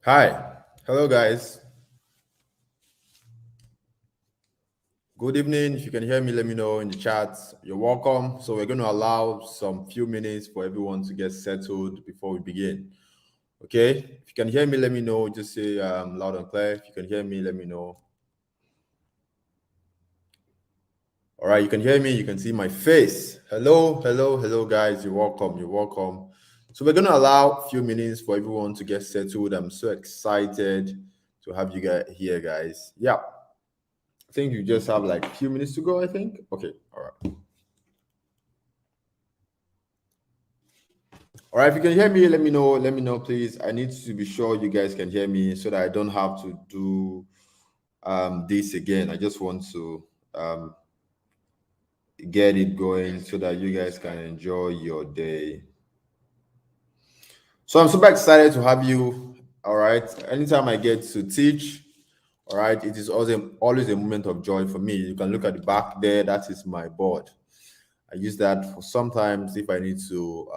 Hi, hello guys. Good evening. If you can hear me, let me know in the chat. You're welcome. So we're going to allow some few minutes for everyone to get settled before we begin. Okay. If you can hear me, let me know. Just say loud and clear. If you can hear me, let me know. All right. You can hear me. You can see my face. Hello, hello, hello, guys. You're welcome. You're welcome. So we're going to allow a few minutes for everyone to get settled. I'm so excited to have you guys here, guys. Yeah. I think you just have like a few minutes to go, I think. Okay, all right. All right, if you can hear me, let me know. Let me know, please. I need to be sure you guys can hear me so that I don't have to do this again. I just want to get it going so that you guys can enjoy your day. So I'm super excited to have you. All right. Anytime I get to teach, all right, it is always a moment of joy for me. You can look at the back there. That is my board. I use that for sometimes if I need to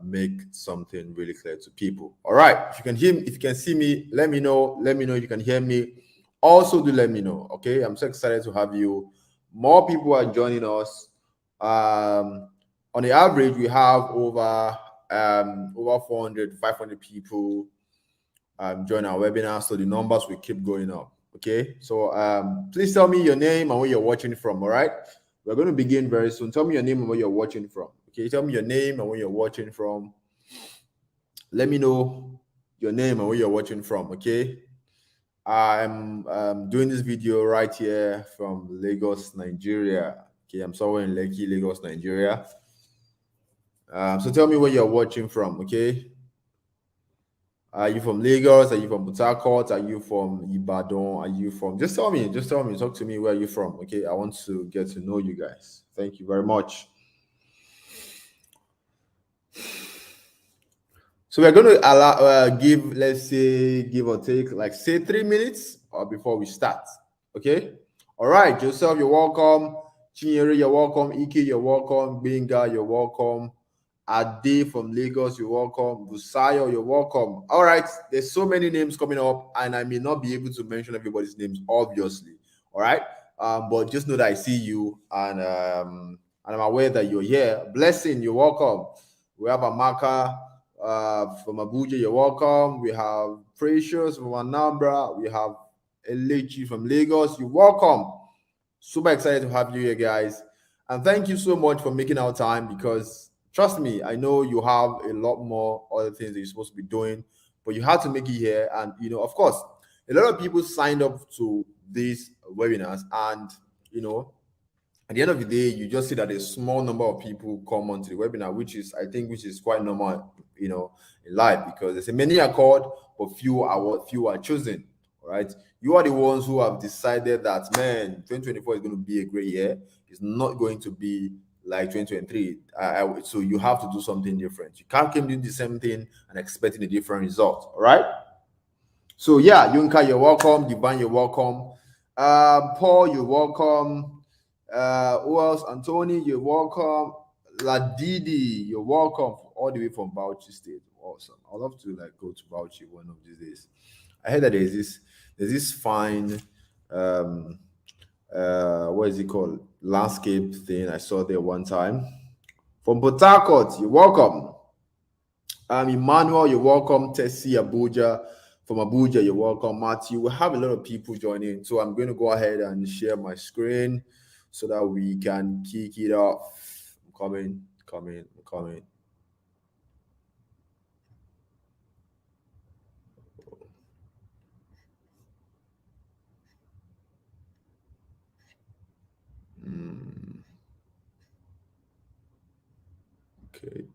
make something really clear to people. All right. If you can hear me, if you can see me, let me know. Let me know if you can hear me. Also, do let me know. Okay. I'm so excited to have you. More people are joining us. On the average, we have over 400, 500 people join our webinar. So the numbers will keep going up. Okay. So please tell me your name and where you're watching from. All right. We're going to begin very soon. Tell me your name and where you're watching from. Okay. Tell me your name and where you're watching from. Let me know your name and where you're watching from. Okay. I'm doing this video right here from Lagos, Nigeria. Okay. I'm somewhere in Lekki, Lagos, Nigeria. So tell me where you're watching from. Okay. Are you from Lagos? Are you from Port Harcourt? Are you from Ibadan? Are you from? Just tell me. Just tell me. Talk to me. Where are you from? Okay, I want to get to know you guys. Thank you very much. So we're going to allow give, let's say, give or take, like say 3 minutes or before we start. Okay. All right, Joseph, you're welcome. Chinyere, you're welcome. Ike, you're welcome. Benga, you're welcome. Ade from Lagos, you're welcome. Busayo, you're welcome. All right, there's so many names coming up, and I may not be able to mention everybody's names, obviously. All right, but just know that I see you, and I'm aware that you're here. Blessing, you're welcome. We have Amaka from Abuja, you're welcome. We have Precious from Anambra. We have Elechi from Lagos, you're welcome. Super excited to have you here, guys. And thank you so much for making our time because trust me, I know you have a lot more other things that you're supposed to be doing, but you had to make it here. And, of course, a lot of people signed up to these webinars. And, at the end of the day, you just see that a small number of people come onto the webinar, which is quite normal, in life because there's a many are called, but few are chosen. All right. You are the ones who have decided that, man, 2024 is going to be a great year. It's not going to be like 2023. So you have to do something different. You can't keep doing the same thing and expecting a different result. All right. So yeah, Yunka, you're welcome. Divine, you're welcome. Paul, you're welcome. Who else? Anthony, you're welcome. Ladidi, you're welcome all the way from Bauchi State. Awesome. I'd love to go to Bauchi one of these days. I heard that there's this fine what is it called? Landscape thing I saw there one time. From Port Harcourt, you're welcome. Emmanuel, you're welcome. Tessie Abuja from Abuja, you're welcome. Matthew, we have a lot of people joining, so I'm going to go ahead and share my screen so that we can kick it off. I'm coming. Okay.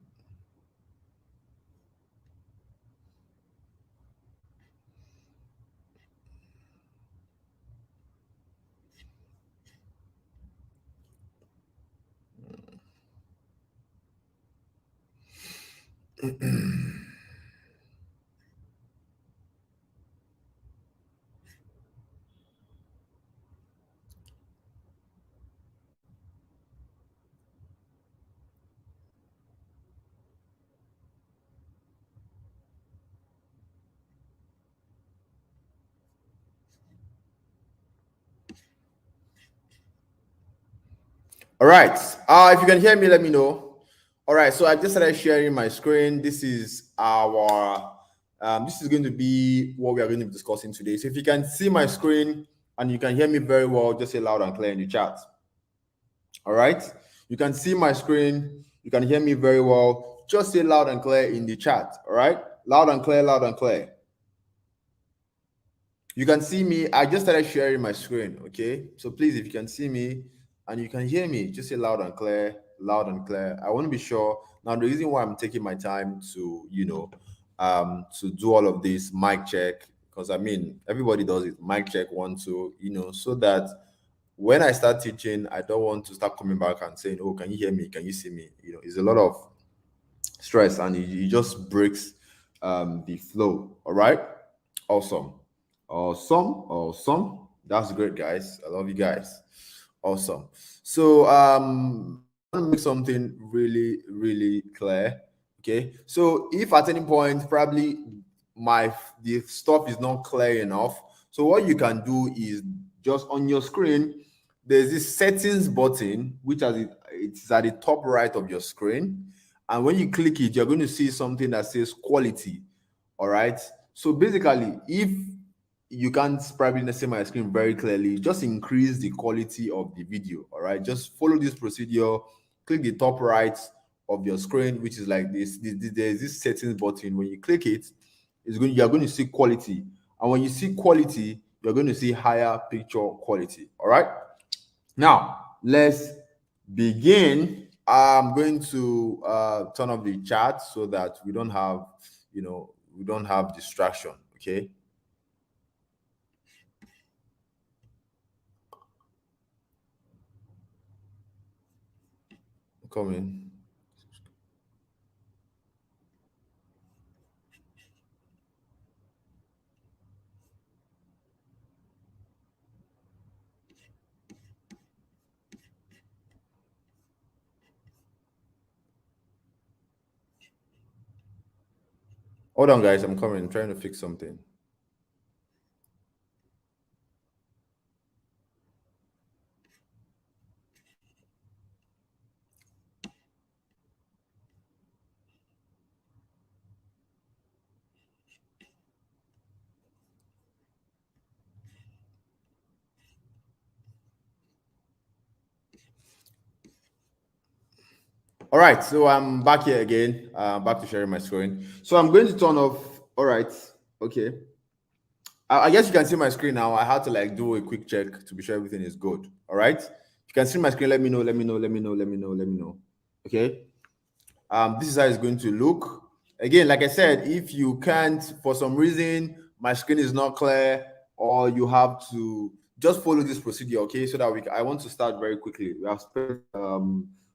All right. If you can hear me, let me know. All right. So I just started sharing my screen. This is our. This is going to be what we are going to be discussing today. So if you can see my screen and you can hear me very well, just say loud and clear in the chat. All right. You can see my screen. You can hear me very well. Just say loud and clear in the chat. All right. Loud and clear. Loud and clear. You can see me. I just started sharing my screen. Okay. So please, if you can see me and you can hear me, just say loud and clear, loud and clear. I want to be sure. Now, the reason why I'm taking my time to, to do all of this mic check, because I mean, everybody does it. Mic check 1, 2, so that when I start teaching, I don't want to start coming back and saying, "Oh, can you hear me? Can you see me?" It's a lot of stress and it just breaks the flow. All right. Awesome. Awesome. That's great, guys. I love you guys. Awesome. So I want to make something really, really clear. Okay. So if at any point probably the stuff is not clear enough, so what you can do is just on your screen, there's this settings button, which it's at the top right of your screen. And when you click it, you're going to see something that says quality. All right. So basically, if you can't probably see my screen very clearly, just increase the quality of the video. All right. Just follow this procedure. Click the top right of your screen, which is like this. There's this settings button. When you click it, you're going to see quality. And when you see quality, you're going to see higher picture quality. All right. Now, let's begin. I'm going to turn off the chat so that we don't have distraction. Okay. Coming. Hold on, guys. I'm coming. I'm trying to fix something. All right, so I'm back here again, back to sharing my screen. So I'm going to turn off. All right, okay. I guess you can see my screen now. I had to do a quick check to be sure everything is good. All right, you can see my screen. Let me know. Okay. This is how it's going to look. Again, like I said, if you can't, for some reason, my screen is not clear, or you have to just follow this procedure, okay? So that I want to start very quickly. We have spent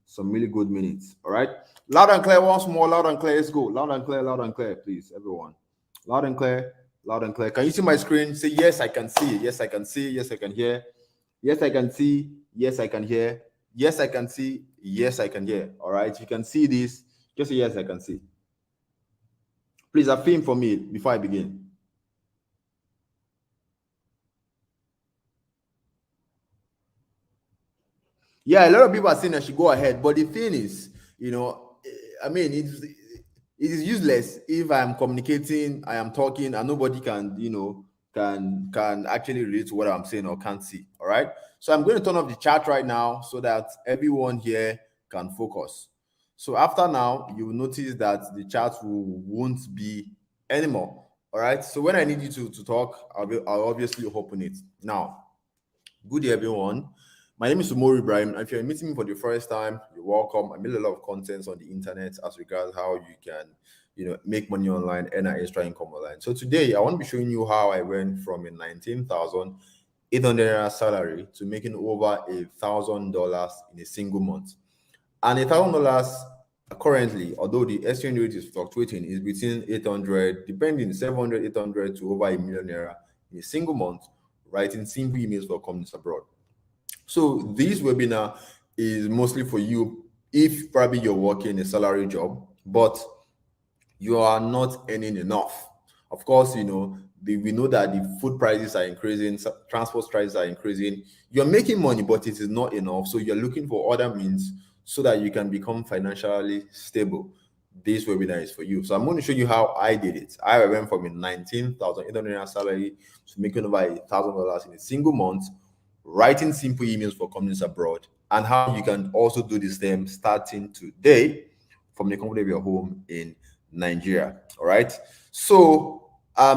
some really good minutes. All right. Loud and clear once more. Loud and clear. Let's go. Loud and clear, please, everyone. Loud and clear. Loud and clear. Can you see my screen? Say yes, I can see. Yes, I can see. Yes, I can hear. Yes, I can see. Yes, I can hear. Yes, I can see. Yes, I can hear. All right. If you can see this, just say yes, I can see. Please affirm for me before I begin. Yeah, a lot of people are saying I should go ahead, but the thing is, I mean, it is useless if I'm communicating, I am talking, and nobody can, can actually relate to what I'm saying or can't see. All right. So I'm going to turn off the chat right now so that everyone here can focus. So after now, you will notice that the chat won't be anymore. All right. So when I need you to talk, I'll obviously open it. Now, good day, everyone. My name is Umori Ibrahim. If you're meeting me for the first time, you're welcome. I made a lot of content on the internet as regards how you can, make money online, earn an extra income online. So today, I want to be showing you how I went from a 19,800 salary to making over $1,000 in a single month. And $1,000 currently, although the exchange rate is fluctuating, is between 800, depending 700, 800 to over $1,000,000 in a single month, writing simple emails for companies abroad. So this webinar is mostly for you if probably you're working a salary job, but you are not earning enough. Of course, we know that the food prices are increasing, transport prices are increasing. You're making money, but it is not enough. So you're looking for other means so that you can become financially stable. This webinar is for you. So I'm going to show you how I did it. I went from a 19,800 salary to making over $1,000 in a single month, writing simple emails for companies abroad, and how you can also do the same starting today from the comfort of your home in Nigeria. All right. So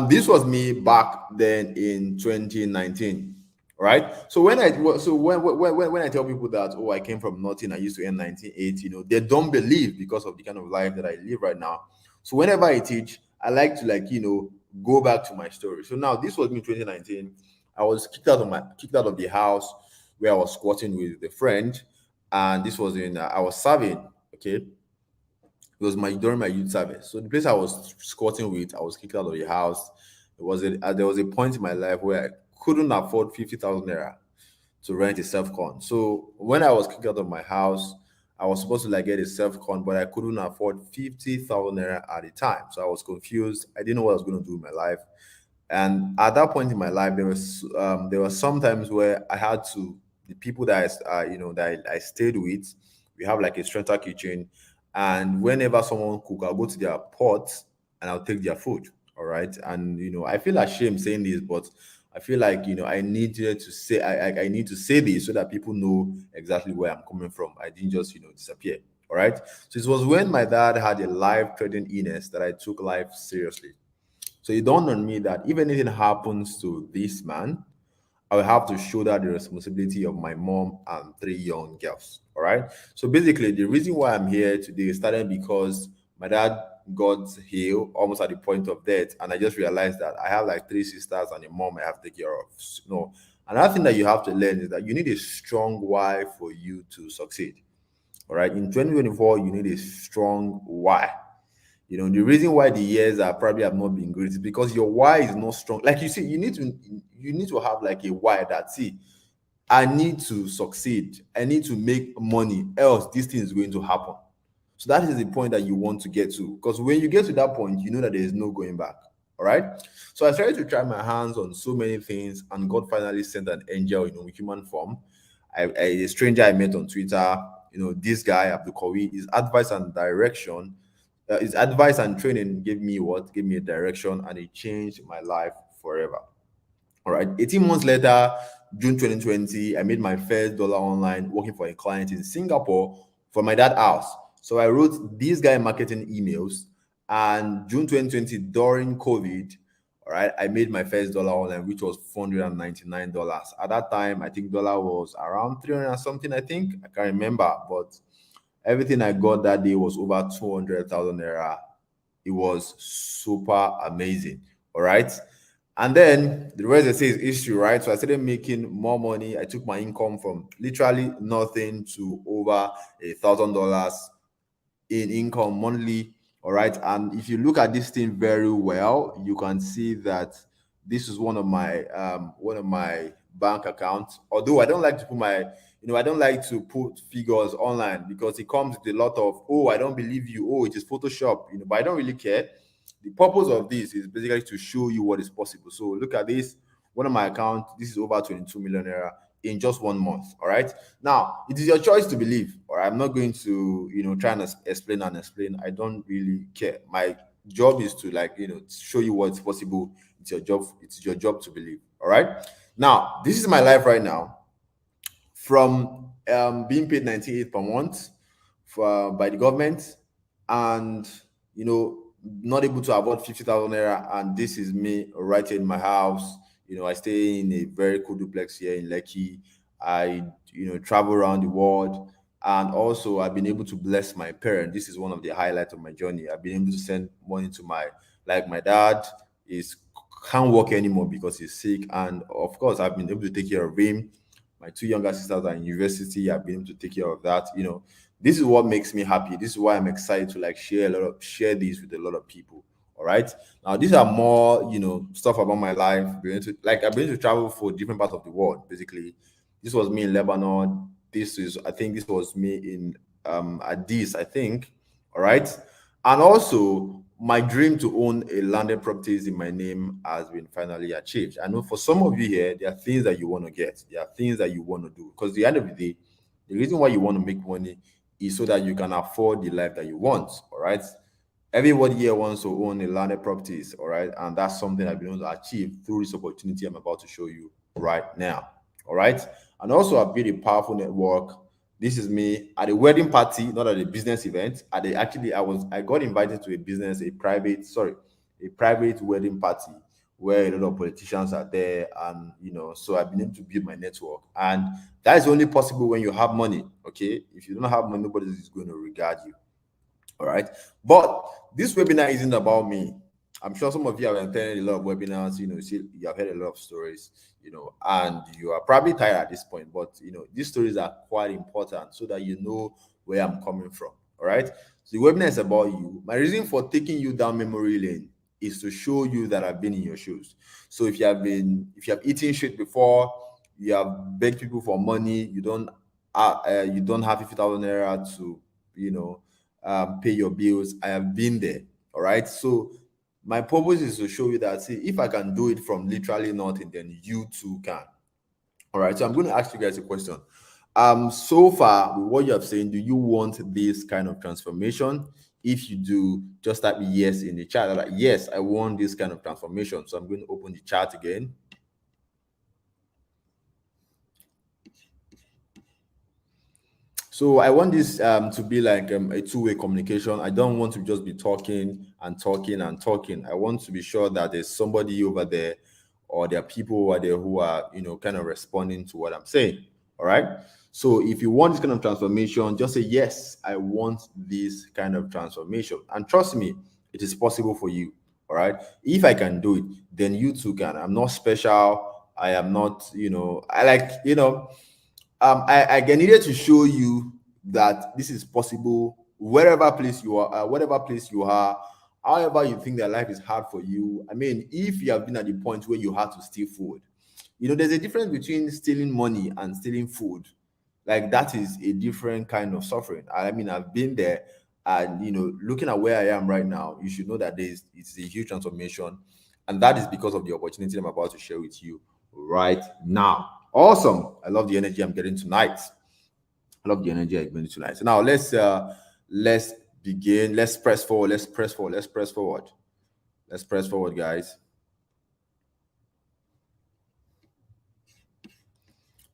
this was me back then in 2019. All right. So when I tell people that, oh, I came from nothing, I used to earn 1980, they don't believe because of the kind of life that I live right now. So whenever I teach, I like to go back to my story. So now this was me in 2019. I was kicked out of the house where I was squatting with a friend, and this was I was serving. Okay, it was my during my youth service. So the place I was squatting with, I was kicked out of the house. There was a point in my life where I couldn't afford 50,000 naira to rent a self con. So when I was kicked out of my house, I was supposed to get a self con, but I couldn't afford 50,000 naira at the time. So I was confused. I didn't know what I was going to do with my life. And at that point in my life, there were some times where I had to the people that I stayed with. We have like a strata kitchen, and whenever someone cook, I'll go to their pot and I'll take their food. All right, and I feel ashamed saying this, but I feel like I needed to say I need to say this so that people know exactly where I'm coming from. I didn't just disappear. All right, so it was when my dad had a life-threatening illness that I took life seriously. So it dawned on me that if anything happens to this man, I will have to shoulder the responsibility of my mom and three young girls. All right. So basically, the reason why I'm here today started because my dad got ill almost at the point of death. And I just realized that I have like three sisters and a mom I have to take care of. Another thing that you have to learn is that you need a strong why for you to succeed. All right. In 2024, you need a strong why. The reason why the years are probably have not been great is because your why is not strong. Like you see, you need to have like a why that, see, I need to succeed, I need to make money, else this thing is going to happen. So that is the point that you want to get to, because when you get to that point, you know that there is no going back. All right. So I started to try my hands on so many things, and God finally sent an angel, with human form. A stranger I met on Twitter, this guy Abdul Kawi, his advice and direction, his advice and training gave me what? Gave me a direction, and it changed my life forever. All right. 18 months later, June 2020, I made my first dollar online working for a client in Singapore for my dad's house. So I wrote these guy marketing emails, and June 2020, during COVID, all right, I made my first dollar online, which was $499. At that time, I think dollar was around 300 and something, I think. I can't remember, but everything I got that day was over 200,000 naira. It was super amazing. All right. And then the rest, I say, is history, right? So I started making more money. I took my income from literally nothing to over $1,000 in income monthly. All right. And if you look at this thing very well, you can see that this is one of my bank accounts. Although I don't like to put I don't like to put figures online because it comes with a lot of, oh, I don't believe you, oh, it is Photoshop, but I don't really care. The purpose of this is basically to show you what is possible. So look at this. One of my accounts, this is over 22 million naira in just 1 month. All right. Now, it is your choice to believe, or I'm not going to, try and explain and explain. I don't really care. My job is to show you what's possible. It's your job. It's your job to believe. All right. Now, this is my life right now. From being paid 98 per month by the government, and not able to afford 50,000 naira, and this is me right here in my house. I stay in a very cool duplex here in Lekki. I travel around the world, and also I've been able to bless my parents. This is one of the highlights of my journey. I've been able to send money to my dad is can't work anymore because he's sick, and of course I've been able to take care of him. My two younger sisters are in university. I've been able to take care of that. This is what makes me happy. This is why I'm excited to share these with a lot of people. All right. Now these are more, stuff about my life. I've been to travel for different parts of the world. Basically, this was me in Lebanon. I think this was me in Addis, I think. All right. And also my dream to own a landed properties in my name has been finally achieved. I know for some of you here, there are things that you want to get, there are things that you want to do. Because at the end of the day, the reason why you want to make money is so that you can afford the life that you want. All right. Everybody here wants to own a landed properties, all right, and that's something I've been able to achieve through this opportunity I'm about to show you right now, all right. And also, I've built a powerful network. This is me at a wedding party, not at a business event. At the actually, I got invited to a business, a private wedding party where a lot of politicians are there, and so I've been able to build my network, and that is only possible when you have money. Okay, if you don't have money, nobody is going to regard you. All right. But this webinar isn't about me. I'm sure some of you have attended a lot of webinars, you have heard a lot of stories, and you are probably tired at this point, but these stories are quite important so that you know where I'm coming from. All right. So the webinar is about you. My reason for taking you down memory lane is to show you that I've been in your shoes. So if you have eaten shit before, you have begged people for money, you don't have 50,000 naira to, pay your bills. I have been there. All right. So my purpose is to show you that, see, if I can do it from literally nothing, then you too can. All right. So I'm going to ask you guys a question. So far, with what you have said, do you want this kind of transformation? If you do, just type yes in the chat. Like, yes, I want this kind of transformation. So I'm going to open the chat again. So I want this to be like a two-way communication. I don't want to just be talking and talking and talking. I want to be sure that there's somebody over there, or there are people over there who are, kind of responding to what I'm saying. All right. So if you want this kind of transformation, just say, yes, I want this kind of transformation. And trust me, it is possible for you. All right. If I can do it, then you too can. I'm not special. I am not, I needed to show you that this is possible wherever place you are, whatever place you are, however you think that life is hard for you. I mean, if you have been at the point where you had to steal food, there's a difference between stealing money and stealing food. Like, that is a different kind of suffering. I mean, I've been there, and looking at where I am right now, you should know that it's a huge transformation, and that is because of the opportunity I'm about to share with you right now. Awesome. I love the energy I'm getting tonight. I love the energy I'm getting tonight. So now let's begin. Let's press forward. Let's press forward. Let's press forward. Let's press forward, guys.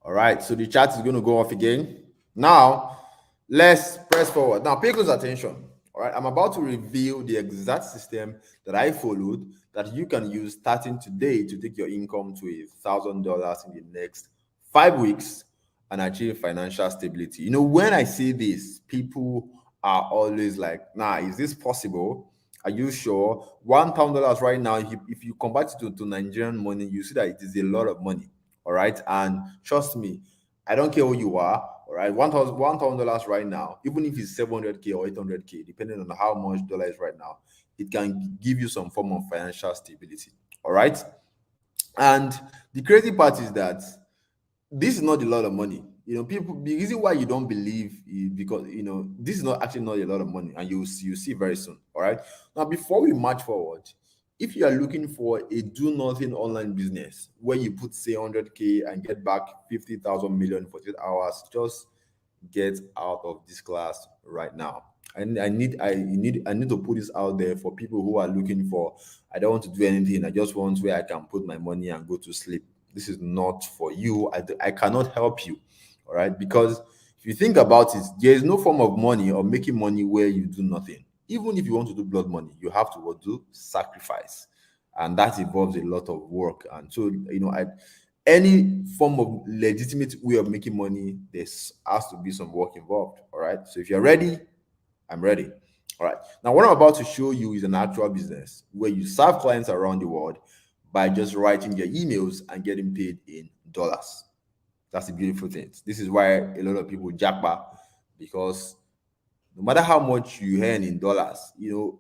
All right. So the chat is going to go off again. Now, let's press forward. Now, pay close attention. All right. I'm about to reveal the exact system that I followed that you can use starting today to take your income to $1,000 in the next 5 weeks and achieve financial stability. When I say this, people are always like, nah, is this possible? Are you sure? $1,000 right now, if you convert it to Nigerian money, you see that it is a lot of money. All right. And trust me, I don't care who you are. All right. $1,000 right now, even if it's 700K or 800K, depending on how much dollar is right now, it can give you some form of financial stability. All right. And the crazy part is that this is not a lot of money. People, the reason why you don't believe is because this is not actually not a lot of money, and you see very soon. All right. Now, before we march forward, if you are looking for a do nothing online business where you put say 100K and get back 50,000 million in 48 hours, just get out of this class right now. And I need to put this out there for people who are looking for, I don't want to do anything, I just want where I can put my money and go to sleep. This is not for you. I cannot help you. All right. Because if you think about it, there is no form of money or making money where you do nothing. Even if you want to do blood money, you have to do sacrifice, and that involves a lot of work. And so, any form of legitimate way of making money, there has to be some work involved. All right. So if you're ready, I'm ready. All right. Now, what I'm about to show you is an actual business where you serve clients around the world by just writing their emails and getting paid in dollars. That's the beautiful thing. This is why a lot of people jackpot, because no matter how much you earn in dollars, you're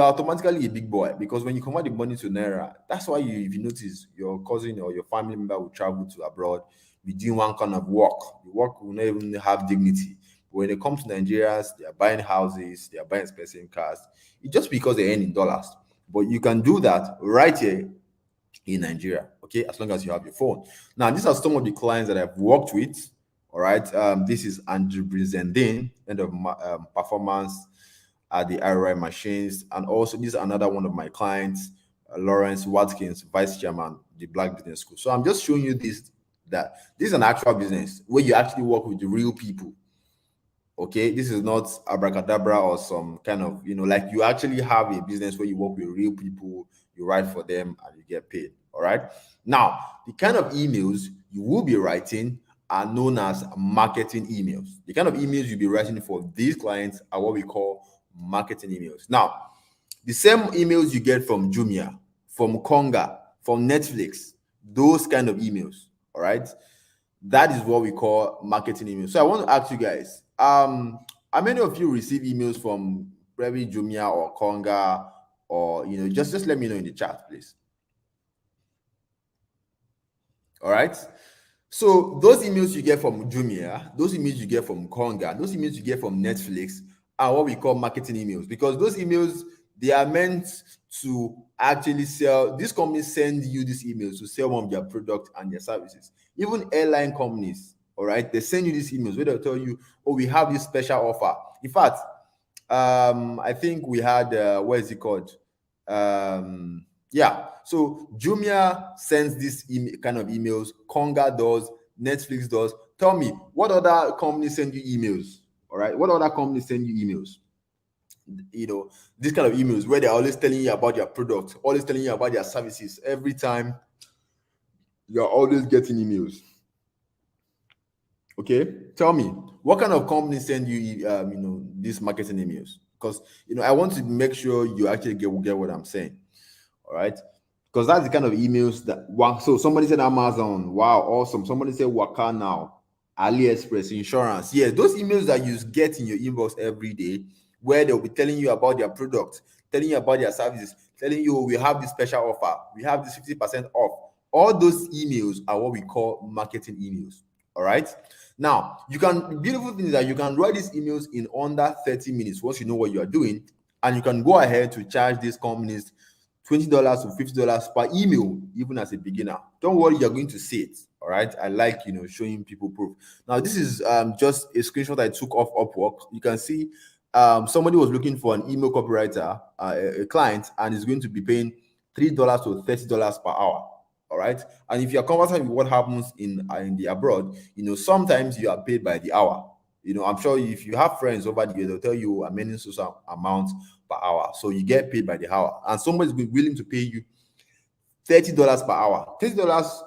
automatically a big boy, because when you convert the money to naira, that's why if you notice, your cousin or your family member will travel to abroad, be doing one kind of work. The work will not even have dignity. when it comes to Nigerians, they are buying houses, they are buying expensive cars. It's just because they earn in dollars. But you can do that right here in Nigeria, okay, as long as you have your phone. Now, these are some of the clients that I've worked with. All right, this is Andrew Brizendin, end of performance at the ROI machines, and also this is another one of my clients, Lawrence Watkins, vice chairman, the Black Business School. So I'm just showing you this, that this is an actual business where you actually work with the real people. Okay, this is not abracadabra or some kind of, like you actually have a business where you work with real people, you write for them and you get paid. All right, now the kind of emails you will be writing are known as marketing emails. The kind of emails you'll be writing for these clients are what we call marketing emails. Now, the same emails you get from Jumia, from Konga, from Netflix, those kind of emails, all right, that is what we call marketing emails. So I want to ask you guys, how many of you receive emails from probably Jumia or Konga, or just let me know in the chat, please. All right. So those emails you get from Jumia, those emails you get from Konga, those emails you get from Netflix are what we call marketing emails, because those emails, they are meant to actually sell. These companies send you these emails to sell one of their products and their services. Even airline companies, all right, they send you these emails where they'll tell you, oh, we have this special offer. In fact, I think we had what is it called? Yeah, so Jumia sends this kind of emails, Konga does, Netflix does. Tell me, what other companies send you emails? All right, what other companies send you emails? This kind of emails where they're always telling you about their product, always telling you about their services. Every time you're always getting emails. Okay, tell me, what kind of companies send you these marketing emails? Because I want to make sure you actually get what I'm saying. All right, because that's the kind of emails that so somebody said Amazon, wow, awesome. Somebody said Waka Now, AliExpress, insurance. Yeah, those emails that you get in your inbox every day, where they'll be telling you about their product, telling you about their services, telling you, we have this special offer, we have this 50% off. All those emails are what we call marketing emails. All right, now the beautiful thing is that you can write these emails in under 30 minutes once you know what you are doing, and you can go ahead to charge these companies $20 to $50 per email, even as a beginner. Don't worry, you're going to see it. All right, I like showing people proof. Now, this is just a screenshot I took off Upwork. You can see somebody was looking for an email copywriter, a client, and is going to be paying $3 to $30 per hour. All right, and if you're conversant with what happens in the abroad, sometimes you are paid by the hour. I'm sure if you have friends over there, they'll tell you I'm earning social amount per hour. So you get paid by the hour, and somebody's willing to pay you $30 per hour. $30,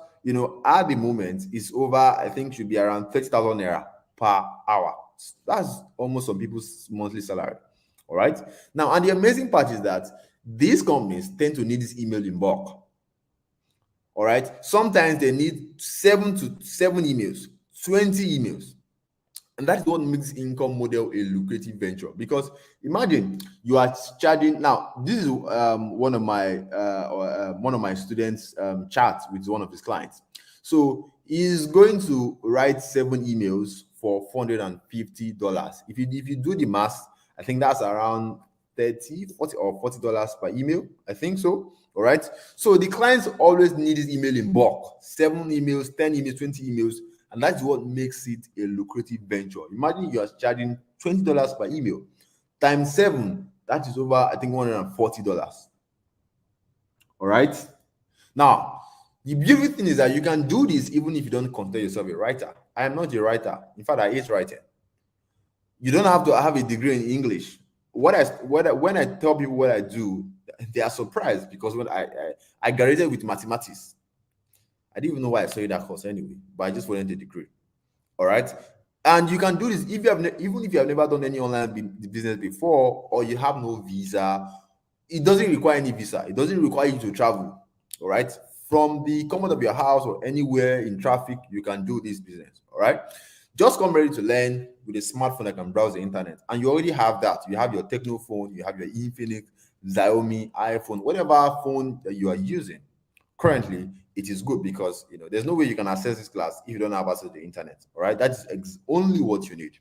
at the moment is over, I think should be around 30,000 naira per hour. That's almost some people's monthly salary. All right. Now, and the amazing part is that these companies tend to need this email in bulk. All right. Sometimes they need 7 emails, 20 emails. And that's what makes income model a lucrative venture. Because imagine you are charging. Now, this is one of my students chat with one of his clients. So he's going to write 7 emails for $450. If you do the math, I think that's around 30, 40 or $40 per email. I think so. All right. So the clients always need this email in bulk: 7 emails, 10 emails, 20 emails. And that's what makes it a lucrative venture. Imagine you are charging $20 per email times 7. That is over, I think, $140. All right. Now, the beautiful thing is that you can do this even if you don't consider yourself a writer. I am not a writer. In fact, I hate writing. You don't have to have a degree in English. When I tell people what I do, they are surprised, because when I graduated with mathematics. I didn't even know why I studied that course anyway, but I just wanted a degree. All right. And you can do this if you have even if you have never done any online business before, or you have no visa. It doesn't require any visa. It doesn't require you to travel. All right. From the comfort of your house or anywhere in traffic, you can do this business. All right. Just come ready to learn with a smartphone that can browse the internet. And you already have that. You have your Techno phone, you have your Infinix, Xiaomi, iPhone, whatever phone that you are using. Currently, it is good because there's no way you can access this class if you don't have access to the internet. All right, that is only what you need.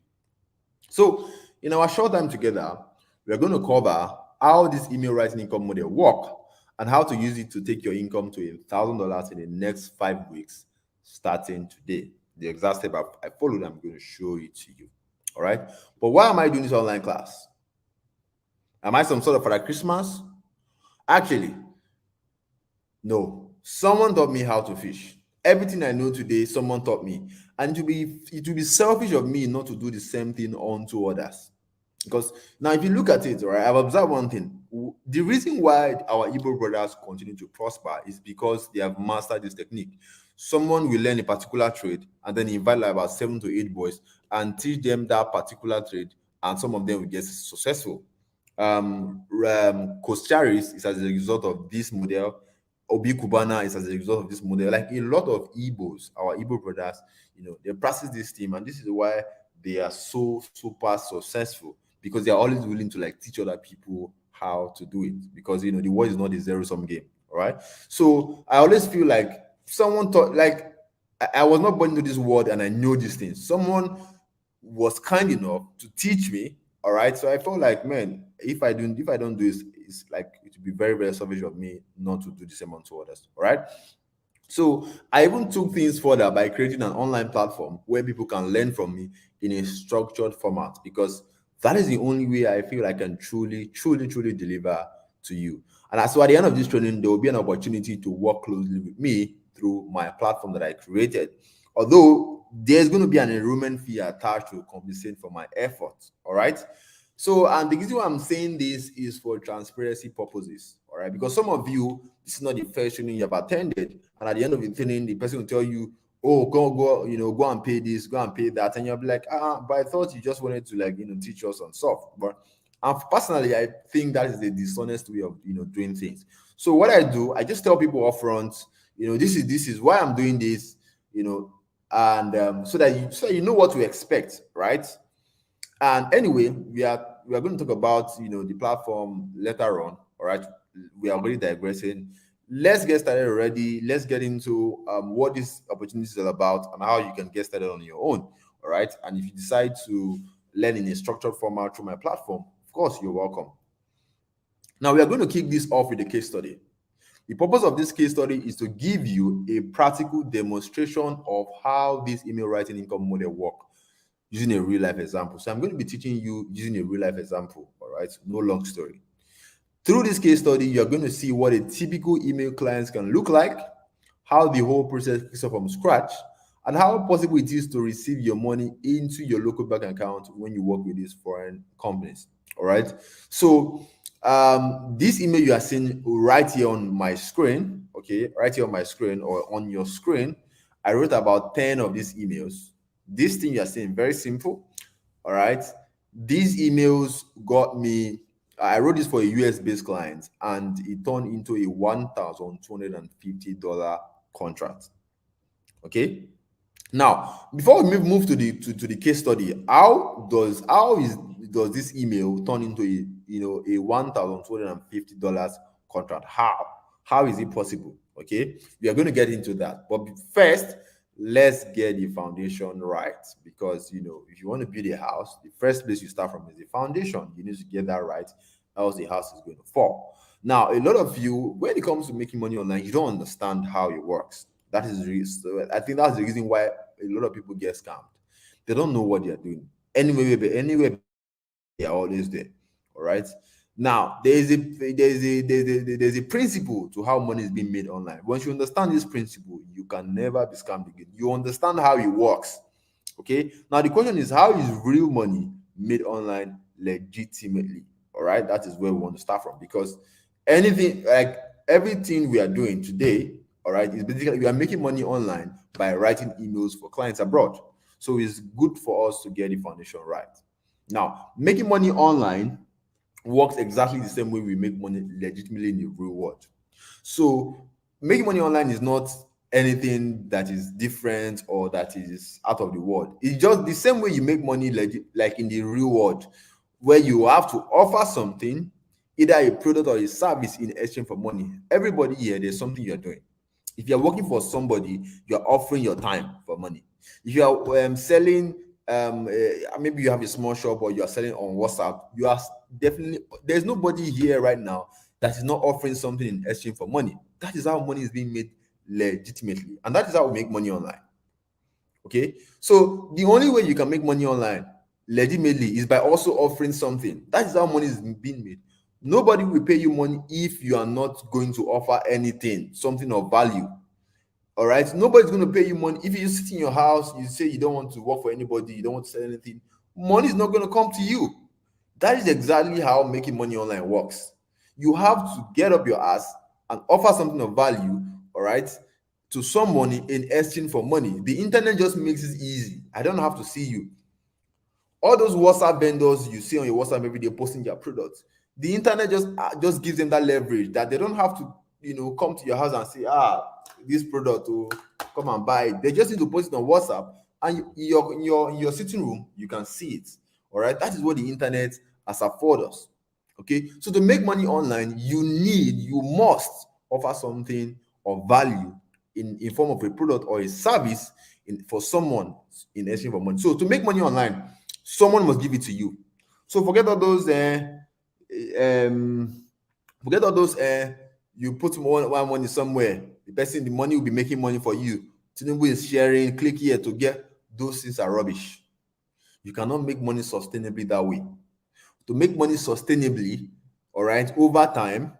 So, in our short time together, we are going to cover how this email writing income model work and how to use it to take your income to $1,000 in the next 5 weeks, starting today. The exact step I followed, I'm going to show it to you. All right. But why am I doing this online class? Am I some sort of Father Christmas? Actually, no. Someone taught me how to fish. Everything I know today, someone taught me. And it will be selfish of me not to do the same thing onto others. Because now, if you look at it, right, I've observed one thing. The reason why our Igbo brothers continue to prosper is because they have mastered this technique. Someone will learn a particular trade and then invite like about 7 to 8 boys and teach them that particular trade, and some of them will get successful. Costaris is as a result of this model. Obi Kubana is as a result of this model. Like a lot of Igbos, our Igbo brothers, they practice this team, and this is why they are so super successful, because they are always willing to like teach other people how to do it, because the world is not a zero-sum game. All right. So I always feel like someone taught, like I was not born into this world and I know these things. Someone was kind enough to teach me. All right. So I felt like, man, if I don't do this, it's like it would be very, very selfish of me not to do the same unto others. All right. So I even took things further by creating an online platform where people can learn from me in a structured format, because that is the only way I feel I can truly, truly, truly deliver to you. And so at the end of this training, there will be an opportunity to work closely with me through my platform that I created. Although there's going to be an enrollment fee attached to compensate for my effort. All right. So, and the reason why I'm saying this is for transparency purposes. All right. Because some of you, this is not the first training you have attended. And at the end of the training, the person will tell you, oh, go and pay this, go and pay that. And you'll be like, but I thought you just wanted to like, teach us some stuff. But personally, I think that is the dishonest way of, doing things. So what I do, I just tell people upfront, this is why I'm doing this, and so that you know what to expect, right? And anyway, we are going to talk about the platform later on. All right, we are already digressing. Let's get started already. Let's get into what this opportunity is all about and how you can get started on your own. All right, and if you decide to learn in a structured format through my platform, of course, you're welcome. Now we are going to kick this off with a case study. The purpose of this case study is to give you a practical demonstration of how this email writing income model work using a real life example. So I'm going to be teaching you using a real life example. All right, no long story. Through this case study, you're going to see what a typical email client can look like, how the whole process kicks off from scratch, and how possible it is to receive your money into your local bank account when you work with these foreign companies. All right. So this email you are seeing right here on my screen, okay, right here on my screen or on your screen, I wrote about 10 of these emails. This thing you are seeing, very simple. All right. These emails got me, I wrote this for a US based client, and it turned into a $1,250 contract. Okay. Now, before we move to the case study, how does this email turn into a $1,250 contract? How is it possible? Okay, we are going to get into that, but first, let's get the foundation right, because if you want to build a house, the first place you start from is the foundation. You need to get that right, else the house is going to fall. Now, a lot of you, when it comes to making money online, you don't understand how it works. That is the reason. So I think that's the reason why a lot of people get scammed. They don't know what they are doing. Anyway, they are always there. All right. Now there's a principle to how money is being made online. Once you understand this principle, you can never be scammed again. You understand how it works. Okay. Now the question is, how is real money made online legitimately? All right. That is where we want to start from, because everything we are doing today, all right, is basically we are making money online by writing emails for clients abroad. So it's good for us to get the foundation right. Now, making money online works exactly the same way we make money legitimately in the real world. So making money online is not anything that is different or that is out of the world. It's just the same way you make money like in the real world, where you have to offer something, either a product or a service, in exchange for money. Everybody here, there's something you're doing. If you're working for somebody, you're offering your time for money. If you are selling maybe you have a small shop or you are selling on WhatsApp, you are definitely, there's nobody here right now that is not offering something in exchange for money. That is how money is being made legitimately, and that is how we make money online. Okay, so the only way you can make money online legitimately is by also offering something. That is how money is being made. Nobody will pay you money if you are not going to offer anything, something of value. All right, nobody's going to pay you money if you sit in your house, you say you don't want to work for anybody, you don't want to sell anything. Money is not going to come to you. That is exactly how making money online works. You have to get up your ass and offer something of value, all right, to someone in exchange for money. The internet just makes it easy. I don't have to see you. All those WhatsApp vendors you see on your WhatsApp every day posting their products, the internet just gives them that leverage that they don't have to, come to your house and say, this product, oh, come and buy it. They just need to post it on WhatsApp, and in your sitting room, you can see it. All right, that is what the internet has afforded us. Okay, so to make money online, you must offer something of value in form of a product or a service for someone in exchange for money. So to make money online, someone must give it to you. So forget all those you put one money somewhere, the money will be making money for you. Tinubu is sharing, click here to get. Those things are rubbish. You cannot make money sustainably that way. To make money sustainably, all right, over time,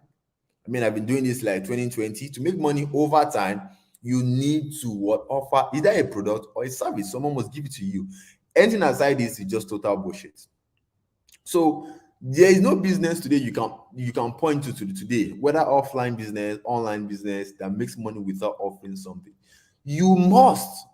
I've been doing this like 2020. To make money over time, you need to offer either a product or a service. Someone must give it to you. Anything aside this is just total bullshit. So there is no business today you can point to today, whether offline business, online business, that makes money without offering something. You must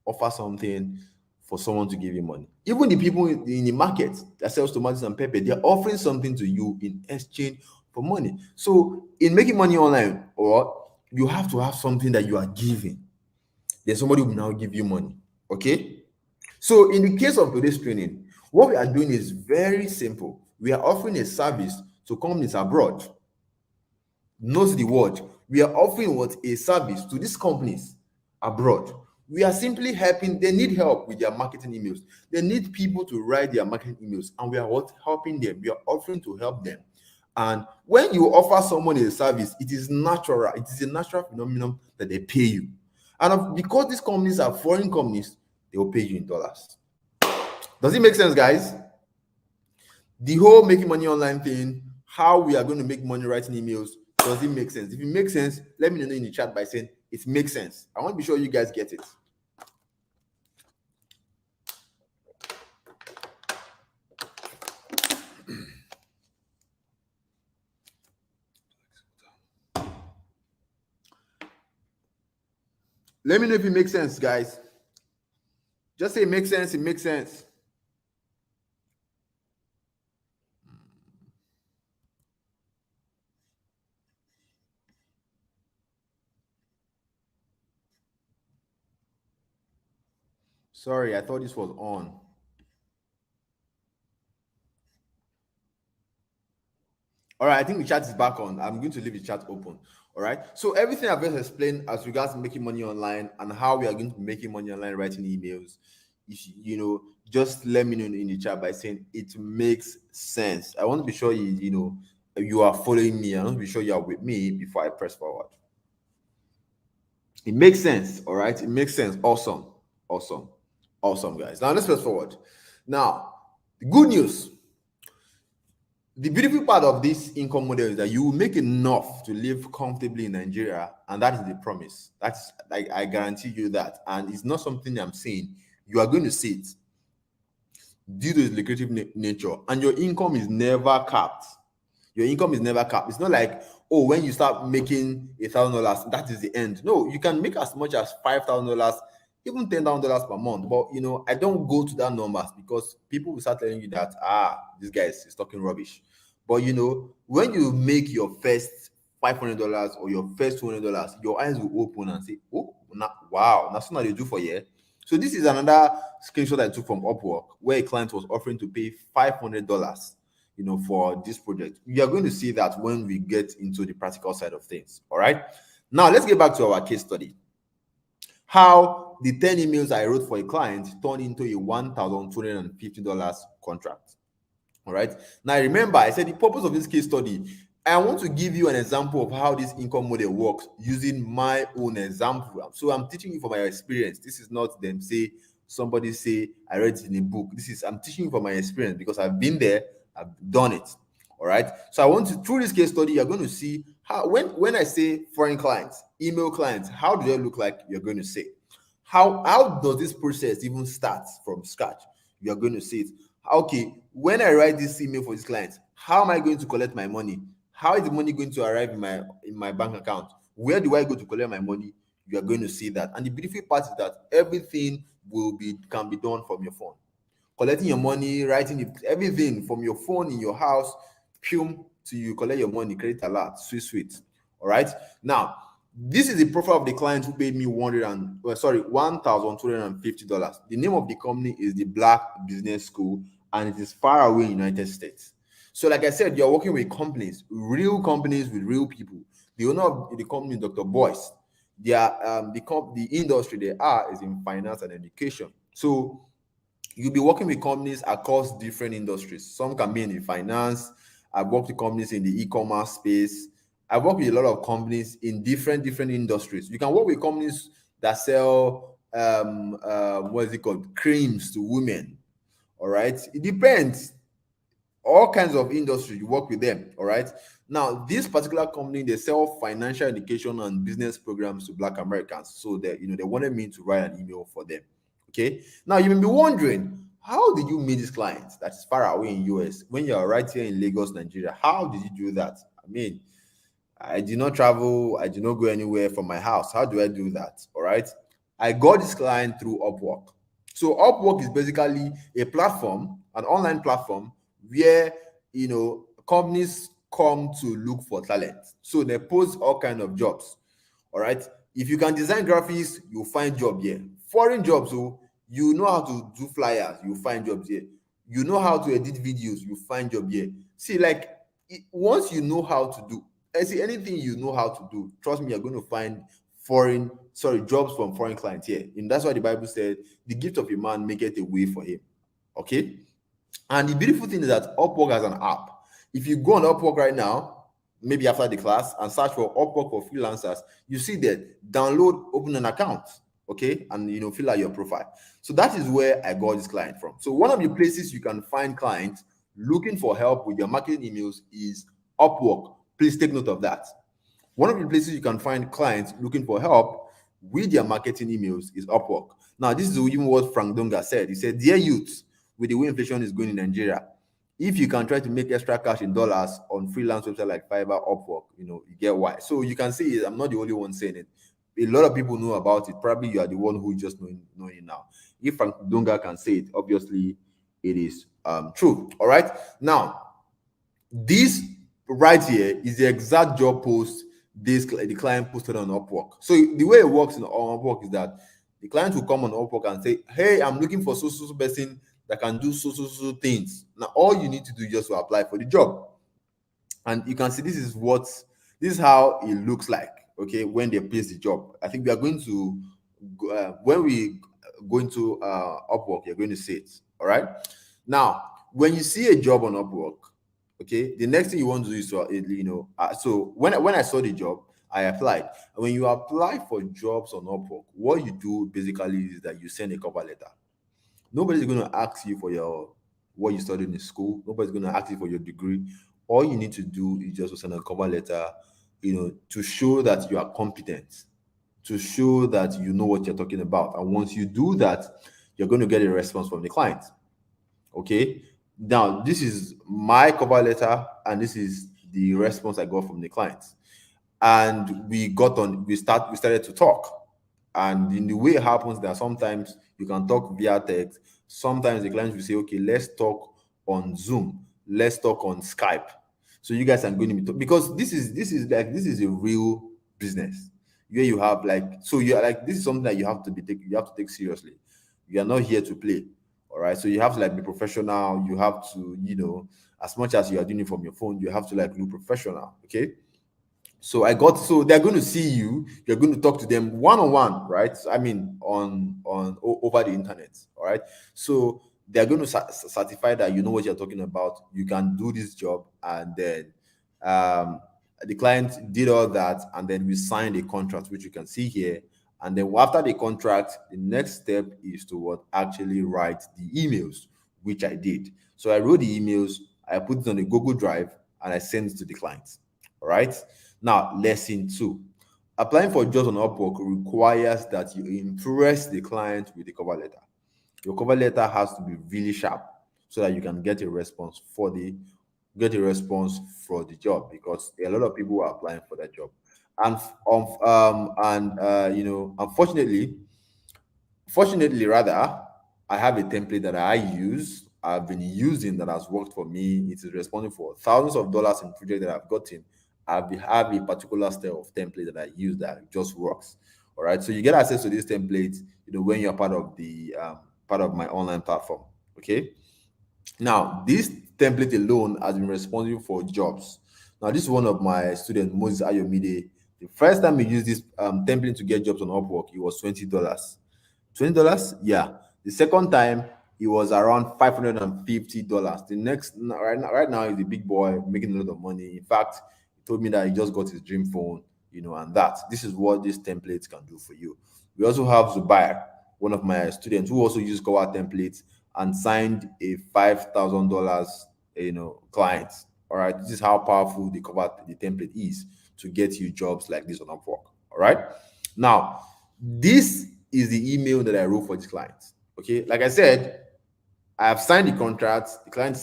offer something for someone to give you money. Even the people in the market that sells tomatoes and pepper, they're offering something to you in exchange for money. So in making money online, or you have to have something that you are giving. Then somebody will now give you money. Okay? So in the case of today's training, what we are doing is very simple. We are offering a service to companies abroad. Note the word. We are offering a service to these companies abroad. We are simply helping. They need help with their marketing emails. They need people to write their marketing emails, and we are helping them. We are offering to help them. And when you offer someone a service, it is natural. It is a natural phenomenon that they pay you. And because these companies are foreign companies, they will pay you in dollars. Does it make sense, guys? The whole making money online thing, how we are going to make money writing emails, does it make sense? If it makes sense, let me know in the chat by saying it makes sense. I want to be sure you guys get it. Let me know if it makes sense, guys. Just say it makes sense, it makes sense. Sorry, I thought this was on. All right, I think the chat is back on. I'm going to leave the chat open. All right. So everything I've just explained as regards to making money online and how we are going to be making money online writing emails, just let me know in the chat by saying it makes sense. I want to be sure you are following me. I want to be sure you are with me before I press forward. It makes sense. All right. It makes sense. Awesome. Awesome. Awesome, guys. Now let's press forward. Now, the good news. The beautiful part of this income model is that you will make enough to live comfortably in Nigeria, and that is the promise. That's I guarantee you that, and it's not something I'm saying. You are going to see it due to its lucrative nature, and your income is never capped. Your income is never capped. It's not like, oh, when you start making $1,000, that is the end. No, you can make as much as $5,000, even $10,000 per month. But I don't go to that numbers because people will start telling you that this guy is talking rubbish. But when you make your first $500 or your first $200, your eyes will open and say, oh, wow, that's what they do for you. So this is another screenshot I took from Upwork where a client was offering to pay $500 for this project. We are going to see that when we get into the practical side of things. All right. Now let's get back to our case study. How the 10 emails I wrote for a client turned into a $1,250 contract. All right. Now remember, I said the purpose of this case study, I want to give you an example of how this income model works using my own example. So I'm teaching you from my experience. This is not them say, somebody say I read it in a book. This is, I'm teaching you from my experience because I've been there, I've done it. All right. So I want to, through this case study, you're going to see how, when I say foreign clients, email clients, how do they look like? You're going to say, how does this process even start from scratch? You're going to see it. Okay, when I write this email for this client, how am I going to collect my money? How is the money going to arrive in my bank account? Where do I go to collect my money? You are going to see that. And the beautiful part is that everything can be done from your phone. Collecting your money, writing it, everything from your phone in your house, to you collect your money, credit alert, sweet. All right. Now, this is the profile of the client who paid me $1,250. The name of the company is the Black Business School, and it is far away in the United States. So, like I said, you're working with companies, real companies with real people. The owner of the company, Dr. Boyce, they are the industry they are is in finance and education. So you'll be working with companies across different industries. Some can be in the finance. I've worked with companies in the e-commerce space. I've worked with a lot of companies in different industries. You can work with companies that sell what is it called? Creams to women. All right. It depends. All kinds of industry, you work with them. All right. Now, this particular company, they sell financial education and business programs to Black Americans. So they wanted me to write an email for them. Okay. Now you may be wondering, how did you meet this client that is far away in US when you're right here in Lagos, Nigeria? How did you do that? I mean, I did not travel. I did not go anywhere from my house. How do I do that? All right. I got this client through Upwork. So Upwork is basically a platform, an online platform where, companies come to look for talent. So they post all kinds of jobs. All right. If you can design graphics, you'll find job here. Foreign jobs, so you know how to do flyers, you find jobs here. You know how to edit videos, you find job here. See, like once you know how to do, I see anything you know how to do, trust me, you're going to find jobs from foreign clients here. And that's why the Bible said, the gift of a man maketh a way for him. Okay. And the beautiful thing is that Upwork has an app. If you go on Upwork right now, maybe after the class, and search for Upwork for freelancers, you see that download, open an account, okay, and fill out your profile. So that is where I got this client from. So one of the places you can find clients looking for help with your marketing emails is Upwork. Please take note of that. One of the places you can find clients looking for help with their marketing emails is Upwork. Now, this is even what Frank Donga said. He said, dear youth, with the way inflation is going in Nigeria, if you can try to make extra cash in dollars on freelance website like Fiverr, Upwork, you get why. So you can see I'm not the only one saying it. A lot of people know about it. Probably you are the one who just know it now. If Frank Donga can say it, obviously it is true. All right. Now, this right here is the exact job post the client posted on Upwork. So the way it works on Upwork is that the client will come on Upwork and say, hey, I'm looking for so person that can do so things. Now all you need to do is just to apply for the job. And you can see this is how it looks like, okay, when they place the job. I think we are going to when we go into Upwork, you're going to see it. All right. Now, when you see a job on Upwork, okay, the next thing you want to do is so when I saw the job, I applied. And when you apply for jobs on Upwork, what you do basically is that you send a cover letter. Nobody's going to ask you for what you studied in school. Nobody's going to ask you for your degree. All you need to do is just to send a cover letter, to show that you are competent, to show that you know what you're talking about. And once you do that, you're going to get a response from the client. Okay. Now, this is my cover letter, and this is the response I got from the client. And we started to talk. And in the way it happens, that sometimes you can talk via text. Sometimes the clients will say, okay, let's talk on Zoom. Let's talk on Skype. So you guys are going to be because this is a real business where you have this is something that you have to take seriously. You are not here to play. All right. So you have to be professional. You have to, as much as you are doing it from your phone, you have to look professional. Okay. So they're going to see you, you're going to talk to them one on one, right? I mean, over the internet, all right? So they're going to certify that you know what you're talking about, you can do this job, and then um, the client did all that, and then we signed a contract, which you can see here. And then after the contract, the next step is to what actually write the emails, which I did. So I wrote the emails, I put it on a Google Drive, and I sent it to the client. All right. Now, lesson two. Applying for jobs on Upwork requires that you impress the client with the cover letter. Your cover letter has to be really sharp so that you can get a response for the job, because there are a lot of people who are applying for that job. Unfortunately, fortunately rather, I have a template that I've been using, that has worked for me. It is responsible for thousands of dollars in projects that I've gotten. Have a particular style of template that I use that just works. All right, so you get access to this template, when you're part of my online platform. Okay. Now, this template alone has been responsible for jobs. Now, this is one of my students, Moses Ayomide. The first time he used this template to get jobs on Upwork, it was $20. $20? Yeah. The second time, it was around $550. The next, right now, he's a big boy making a lot of money. In fact, he told me that he just got his dream phone, and that. This is what this template can do for you. We also have Zubair, one of my students, who also used cover templates and signed a $5,000, client. All right. This is how powerful the template is to get you jobs like this on Upwork. All right. Now, this is the email that I wrote for this client. Okay. Like I said, I have signed the contract. The client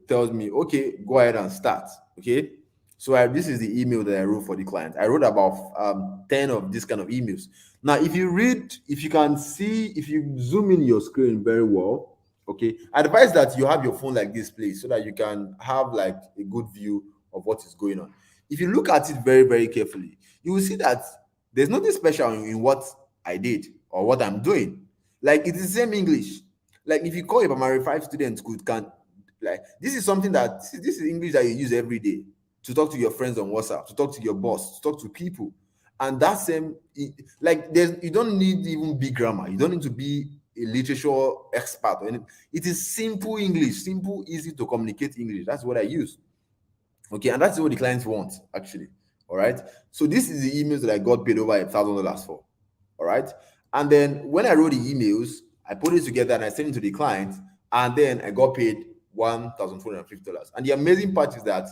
tells me, okay, go ahead and start. Okay. So this is the email that I wrote for the client. I wrote about 10 of this kind of emails. Now, if you can see, if you zoom in your screen very well, okay, I advise that you have your phone like this, please, so that you can have like a good view of what is going on. If you look at it very, very carefully, you will see that there's nothing special in what I did or what I'm doing. Like, it is the same English. Like, if you call a primary 5 student can, like, this is something that this is English that you use every day to talk to your friends on WhatsApp, to talk to your boss, to talk to people. And that same, like, you don't need even big grammar. You don't need to be a literature expert or anything. It is simple English, simple, easy to communicate English. That's what I use. Okay, and that's what the clients want, actually. All right. So this is the emails that I got paid over $1,000 for. All right. And then when I wrote the emails, I put it together and I sent it to the client, and then I got paid $1,450. And the amazing part is that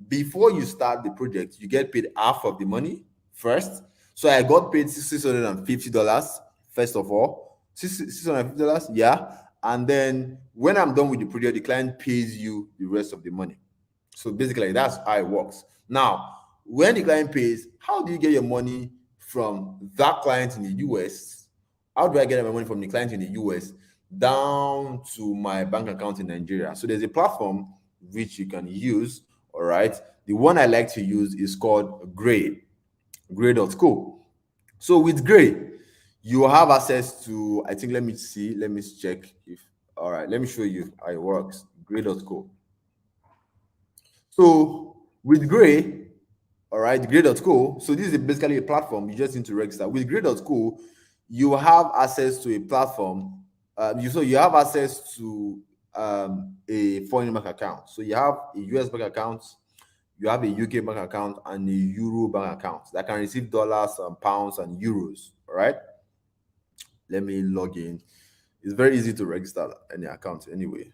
before you start the project, you get paid half of the money first. So I got paid $650 first of all. $650, yeah. And then when I'm done with the project, the client pays you the rest of the money. So basically, that's how it works. Now, when the client pays, how do you get your money from that client in the US? How do I get my money from the client in the US down to my bank account in Nigeria? So there's a platform which you can use. All right. The one I like to use is called Gray.co. So with Gray, you have access to, I think, let me check if, all right, let me show you how it works. Gray.co. So with Gray, all right, Gray.co. So this is basically a platform. You just need to register. With Gray.co, you have access to a platform. You have access to a foreign bank account. So you have a US bank account, you have a UK bank account, and a Euro bank account that can receive dollars and pounds and euros. All right. Let me log in. It's very easy to register any account anyway.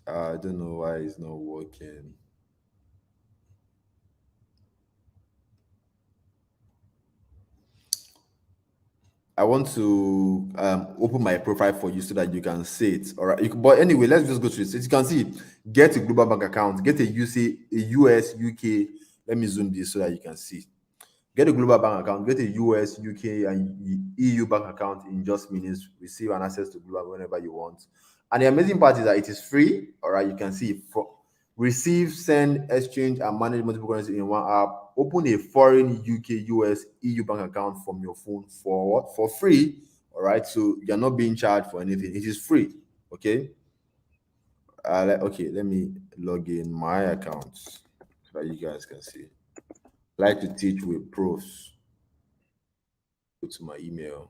I don't know why it's not working. I want to open my profile for you so that you can see it. All right. But anyway, let's just go through it. As you can see, get a global bank account, get a US, UK. Let me zoom this so that you can see. Get a global bank account, get a US, UK, and EU bank account in just minutes. Receive and access to global whenever you want. And the amazing part is that it is free. All right, you can see receive, send, exchange, and manage multiple currency in one app. Open a foreign UK, US, EU bank account from your phone for what? For free. All right, so you're not being charged for anything. It is free. Okay. Okay, let me log in my account so that you guys can see. Like to teach with pros. Go to my email.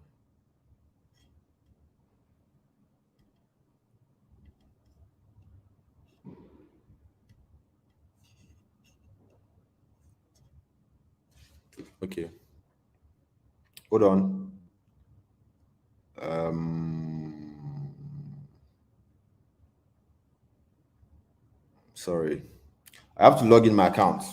Okay, hold on. Sorry, I have to log in my account.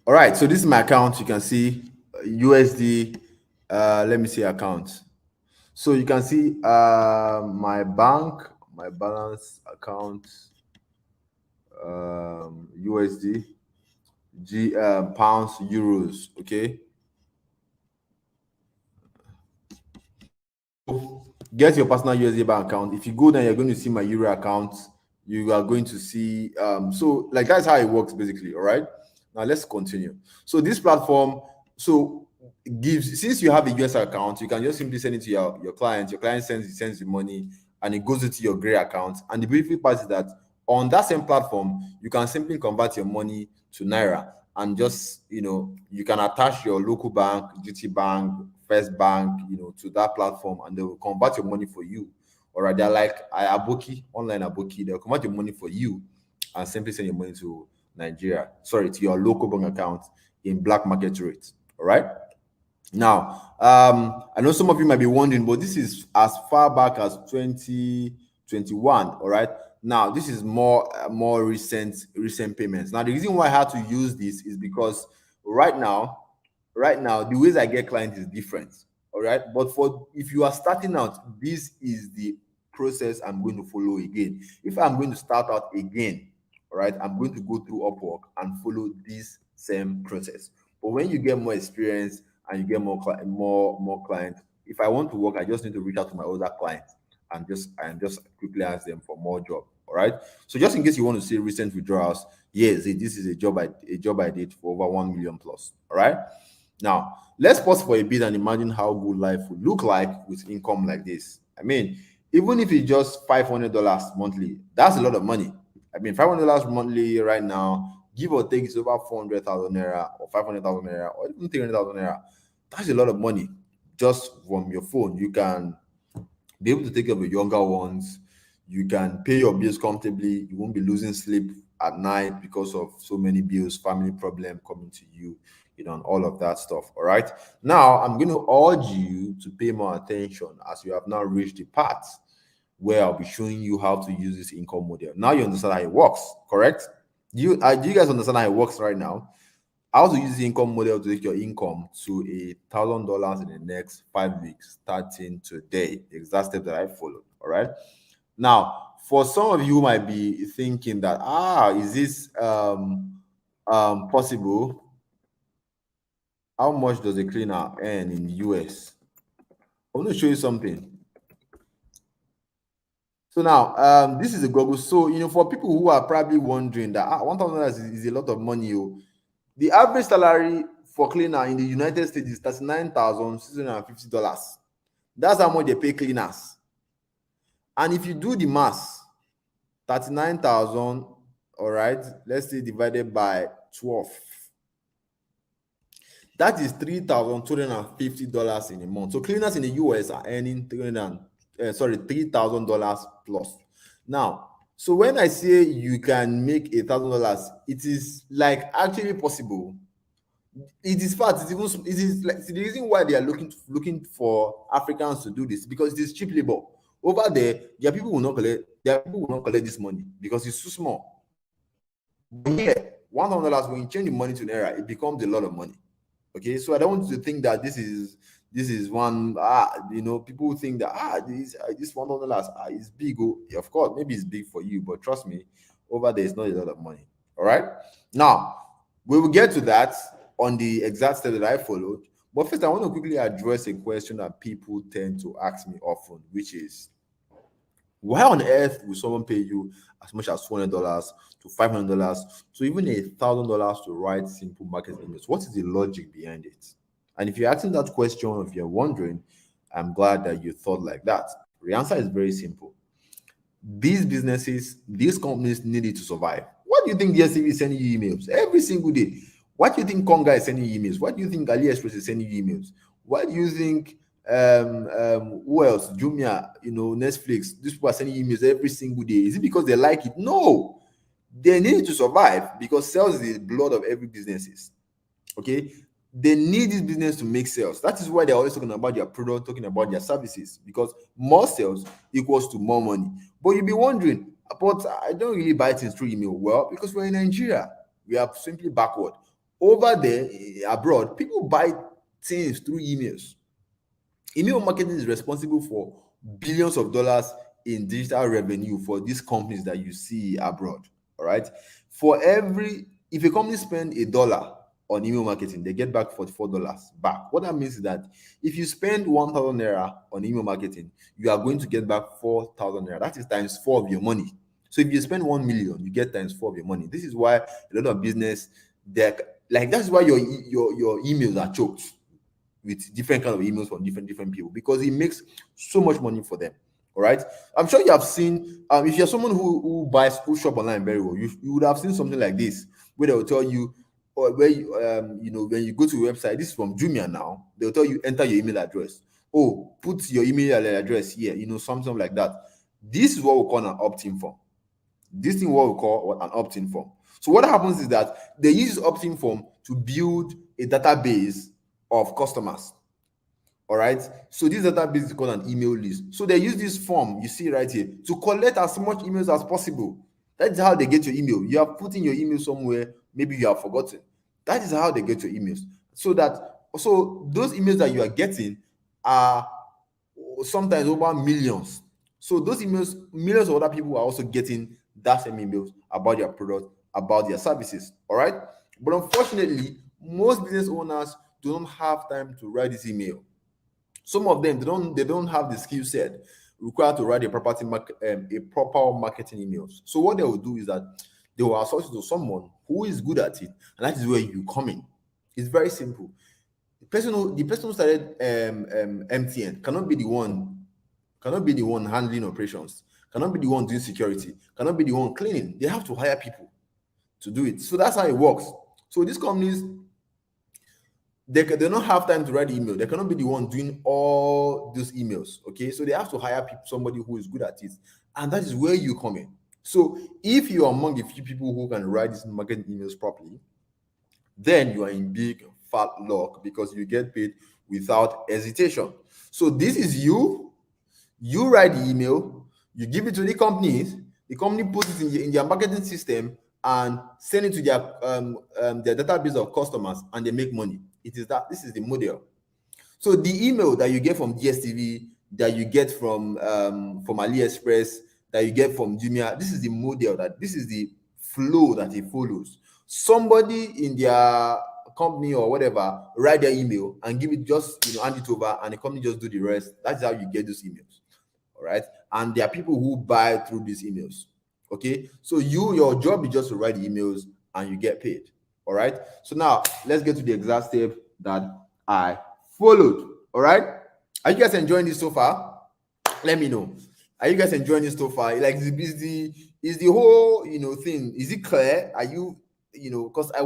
All right, so this is my account. You can see USD. Let me see account. So you can see my bank, my balance account, USD, pounds, euros. Okay, get your personal USD bank account. If you go there, you're going to see my Euro account. You are going to see so like that's how it works basically. All right. Now let's continue. So this platform, so gives, since you have a US account, you can just simply send it to your client. Your client sends the money and it goes into your gray account. And the beautiful part is that on that same platform, you can simply convert your money to Naira and just, you can attach your local bank, GT Bank, First Bank, to that platform, and they will convert your money for you. All right, they're like Aboki, online Aboki. They'll convert your money for you and simply send your money to Nigeria. Sorry, to your local bank account in black market rates. All right. Now, I know some of you might be wondering, but this is as far back as 2021. All right. Now, this is more recent payments. Now, the reason why I had to use this is because right now, the ways I get clients is different. All right. But for if you are starting out, this is the process I'm going to follow again. If I'm going to start out again, all right, I'm going to go through Upwork and follow this same process. But when you get more experience and you get more clients, if I want to work, I just need to reach out to my other clients and just quickly ask them for more job. All right. So just in case you want to see recent withdrawals, yes, this is a job I did for over 1 million plus. All right. Now, let's pause for a bit and imagine how good life would look like with income like this. I mean, even if it's just $500 monthly, that's a lot of money. I mean, $500 monthly right now, give or take, is over 400,000 naira or 500,000 naira or even 300,000 naira. That's a lot of money just from your phone. You can be able to take care of your younger ones. You can pay your bills comfortably. You won't be losing sleep at night because of so many bills, family problem coming to you, and all of that stuff. All right. Now, I'm going to urge you to pay more attention as you have now reached the part where I'll be showing you how to use this income model. Now you understand how it works, correct? Do you guys understand how it works right now? How to use the income model to take your income to $1,000 in the next 5 weeks, starting today. The exact step that I followed. All right. Now, for some of you who might be thinking that, is this possible? How much does a cleaner earn in the US? I'm going to show you something. So now, this is a Google. So, for people who are probably wondering that $1,000 is a lot of money. The average salary for cleaner in the United States is $39,650. That's how much they pay cleaners. And if you do the math, 39,000, all right, let's say divided by 12. That is $3,250 in a month. So cleaners in the US are earning $3,000 plus. Now, so when I say you can make $1,000, it is like actually possible. It is fact. It is like the reason why they are looking for Africans to do this, because it is cheap labor. Over there, people will not collect this money because it's too small. But here, $1,000, when you change the money to naira, it becomes a lot of money. Okay, so I don't want you to think that this is one. People think that this $1,000 is big. Of course, maybe it's big for you, but trust me, over there, it's not a lot of money. All right. Now, we will get to that on the exact step that I followed. But first, I want to quickly address a question that people tend to ask me often, which is, why on earth will someone pay you as much as $200 to $500 to even $1,000 to write simple marketing emails? What is the logic behind it? And if you're asking that question, or if you're wondering, I'm glad that you thought like that. The answer is very simple. These businesses, these companies need it to survive. What do you think DSTV is sending you emails every single day? What do you think Conga is sending you emails? What do you think AliExpress is sending you emails? What do you think who else? Jumia, Netflix, these people are sending emails every single day. Is it because they like it? No, they need it to survive, because sales is the blood of every businesses. Okay, they need this business to make sales. That is why they're always talking about their product, talking about their services, because more sales equals to more money. But you'll be wondering, but I don't really buy things through email. Well, because we're in Nigeria, we are simply backward. Over there, abroad, people buy things through emails. Email marketing is responsible for billions of dollars in digital revenue for these companies that you see abroad. All right. If a company spend $1 on email marketing, they get back $44 back. What that means is that if you spend 1,000 naira on email marketing, you are going to get back 4,000 naira. That is times 4 of your money. So if you spend 1 million, you get times 4 of your money. This is why a lot of business, that's why your emails are choked with different kind of emails from different people, because it makes so much money for them. All right. I'm sure you have seen, if you're someone who shop online very well, you would have seen something like this, where they will tell you, or where you, when you go to a website, this is from Jumia now, they'll tell you enter your email address. Oh, put your email address here, something like that. This is what we call an opt-in form. This thing what we call an opt-in form. So what happens is that they use this opt-in form to build a database of customers. All right. So this database is called an email list. So they use this form you see right here to collect as much emails as possible. That is how they get your email. You have put in your email somewhere, maybe you have forgotten. That is how they get your emails. So those emails that you are getting are sometimes over millions. So those emails, millions of other people are also getting that same emails about their product, about their services. All right. But unfortunately, most business owners don't have time to write this email. Some of them they don't have the skill set required to write a proper marketing emails. So what they will do is that they will outsource it to someone who is good at it, and that is where you come in. It's very simple. The person who started MTN cannot be the one handling operations, cannot be the one doing security, cannot be the one cleaning. They have to hire people to do it. So that's how it works. So these companies, they don't have time to write email. They cannot be the one doing all these emails. Okay, so they have to hire somebody who is good at it, and that is where you come in. So if you are among the few people who can write these marketing emails properly, then you are in big fat luck, because you get paid without hesitation. So this is you write the email, you give it to the companies, the company puts it in their marketing system and send it to their database of customers, and they make money. This is the model. So the email that you get from DSTV, that you get from AliExpress, that you get from Jumia, this is the model, this is the flow that it follows. Somebody in their company or whatever write their email and give it, just hand it over, and the company just do the rest. That's how you get those emails. All right. And there are people who buy through these emails. Okay. So your job is just to write the emails and you get paid. All right. So now let's get to the exact step that I followed. All right. Are you guys enjoying this so far? Let me know. Are you guys enjoying this so far? Like, is the whole thing, is it clear? Are you because I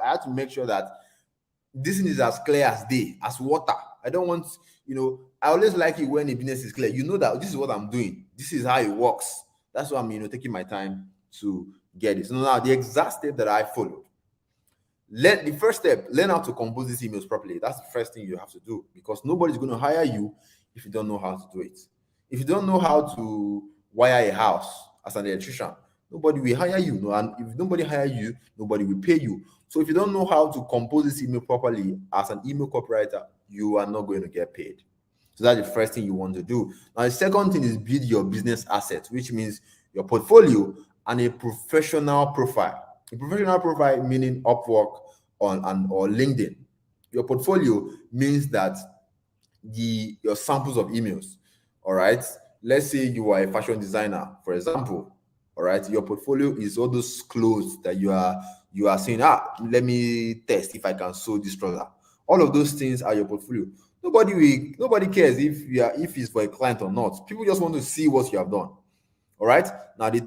had to make sure that this thing is as clear as day, as water. I don't want, I always like it when the business is clear. You know that this is what I'm doing. This is how it works. That's why I'm, taking my time to get it. So now the exact step that I followed. The first step, learn how to compose these emails properly. That's the first thing you have to do, because nobody's going to hire you if you don't know how to do it. If you don't know how to wire a house as an electrician, nobody will hire you. No, and if nobody hire you, nobody will pay you. So if you don't know how to compose this email properly as an email copywriter, you are not going to get paid. So that's the first thing you want to do. Now, the second thing is build your business assets, which means your portfolio and a professional profile. A professional profile meaning Upwork or LinkedIn. Your portfolio means that your samples of emails. All right. Let's say you are a fashion designer, for example. All right. Your portfolio is all those clothes that you are saying, let me test if I can sew this trouser. All of those things are your portfolio. Nobody cares if it's for a client or not. People just want to see what you have done. All right. Now the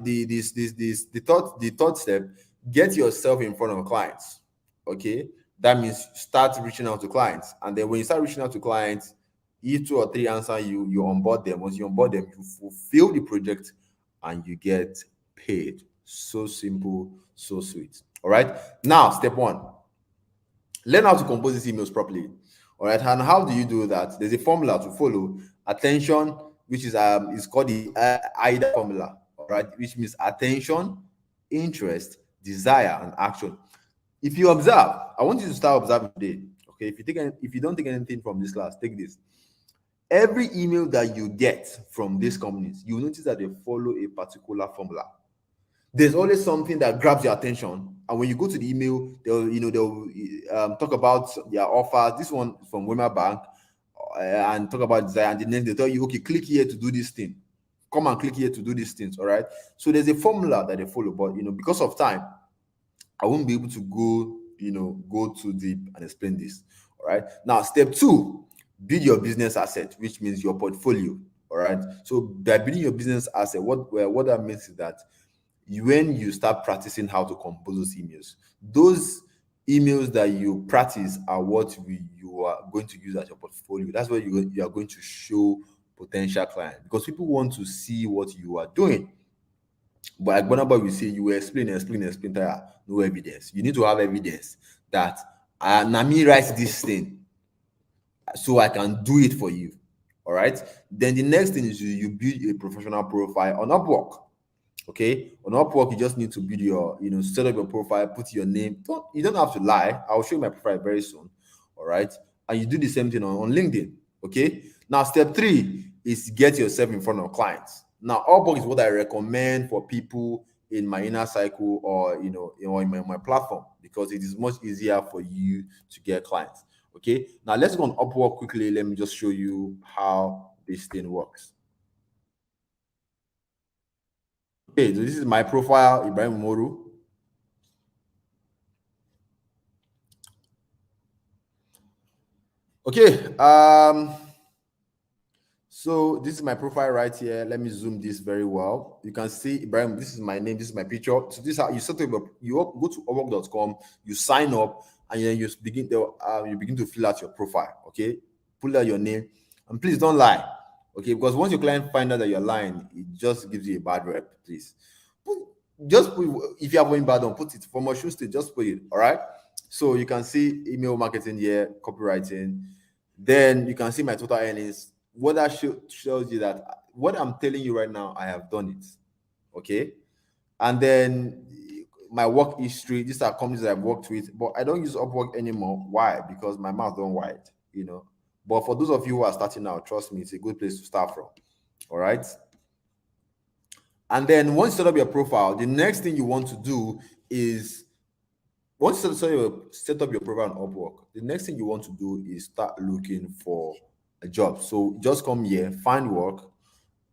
third step, get yourself in front of clients. Okay. That means start reaching out to clients. And then when you start reaching out to clients, if 2 or 3 answer you onboard them. Once you onboard them, you fulfill the project and you get paid. So simple, so sweet. All right. Now, step one, learn how to compose these emails properly. All right. And how do you do that? There's a formula to follow. Attention, which is called the AIDA formula. All right, which means attention, interest, desire, and action. If you observe, I want you to start observing today. Okay. If you don't take anything from this class, take this. Every email that you get from these companies, you notice that they follow a particular formula. There's always something that grabs your attention, and when you go to the email, they'll talk about their offers. This one from Wema Bank, and talk about desire, and then they tell you, okay, click here to do this thing. Come and click here to do these things. All right. So there's a formula that they follow, but because of time, I won't be able to go too deep and explain this. All right. Now, step two, build your business asset, which means your portfolio. All right. So by building your business asset, what that means is that when you start practicing how to compose those emails that you practice are what you are going to use as your portfolio. That's where you are going to show potential clients, because people want to see what you are doing. But like Bonaba will say, you will explain, tire, no evidence. You need to have evidence that Nami writes this thing, so I can do it for you. All right. Then the next thing is you build a professional profile on Upwork. Okay, on Upwork, you just need to build set up your profile, put your name. You don't have to lie. I'll show you my profile very soon. All right, and you do the same thing on LinkedIn. Okay, now step three is get yourself in front of clients. Now, Upwork is what I recommend for people in my inner cycle, or in my platform, because it is much easier for you to get clients. Okay, now let's go on Upwork quickly. Let me just show you how this thing works. Okay, so this is my profile, Ibrahim Moru. Okay, so this is my profile right here. Let me zoom this very well. You can see Ibrahim, this is my name, this is my picture. So this is how you set up you go to upwork.com, you sign up, and then you begin to fill out your profile. Okay, pull out your name, and please don't lie. Okay, because once your client find out that you're lying, it just gives you a bad rep. Please if you have one bad one, put it for shoes to just put it. All right. So you can see email marketing here, copywriting. Then you can see my total earnings. What that shows you that what I'm telling you right now, I have done it. Okay. And then my work history. These are companies that I've worked with, but I don't use Upwork anymore. Why? Because my mouth don't wide. But for those of you who are starting out, trust me, it's a good place to start from. All right. And then once you set up your profile, the next thing you want to do is, once you set up your profile on Upwork, the next thing you want to do is start looking for a job. So just come here, find work,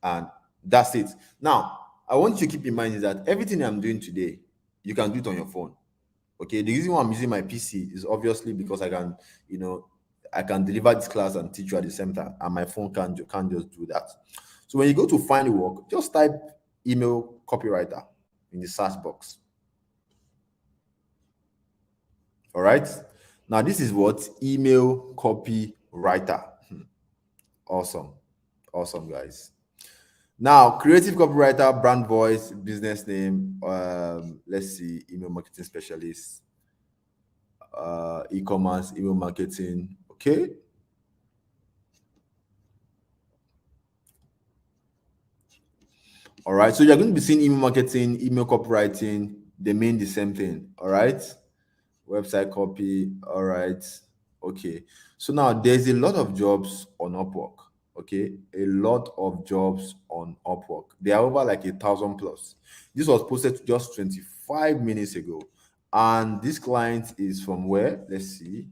and that's it. Now, I want you to keep in mind is that everything I'm doing today, you can do it on your phone. Okay, the reason why I'm using my PC is obviously because I can deliver this class and teach you at the same time, and my phone can't just do that. So when you go to find work, just type email copywriter in the search box. All right. Now this is what email copywriter. Awesome, guys. Now, creative copywriter, brand voice, business name. Let's see, email marketing specialist, e-commerce, email marketing. Okay. All right. So you're going to be seeing email marketing, email copywriting. They mean the same thing. All right. Website copy. All right. Okay. So now there's a lot of jobs on Upwork. Okay, a lot of jobs on Upwork. There are over like 1,000 plus. This was posted just 25 minutes ago. And this client is from where? Let's see.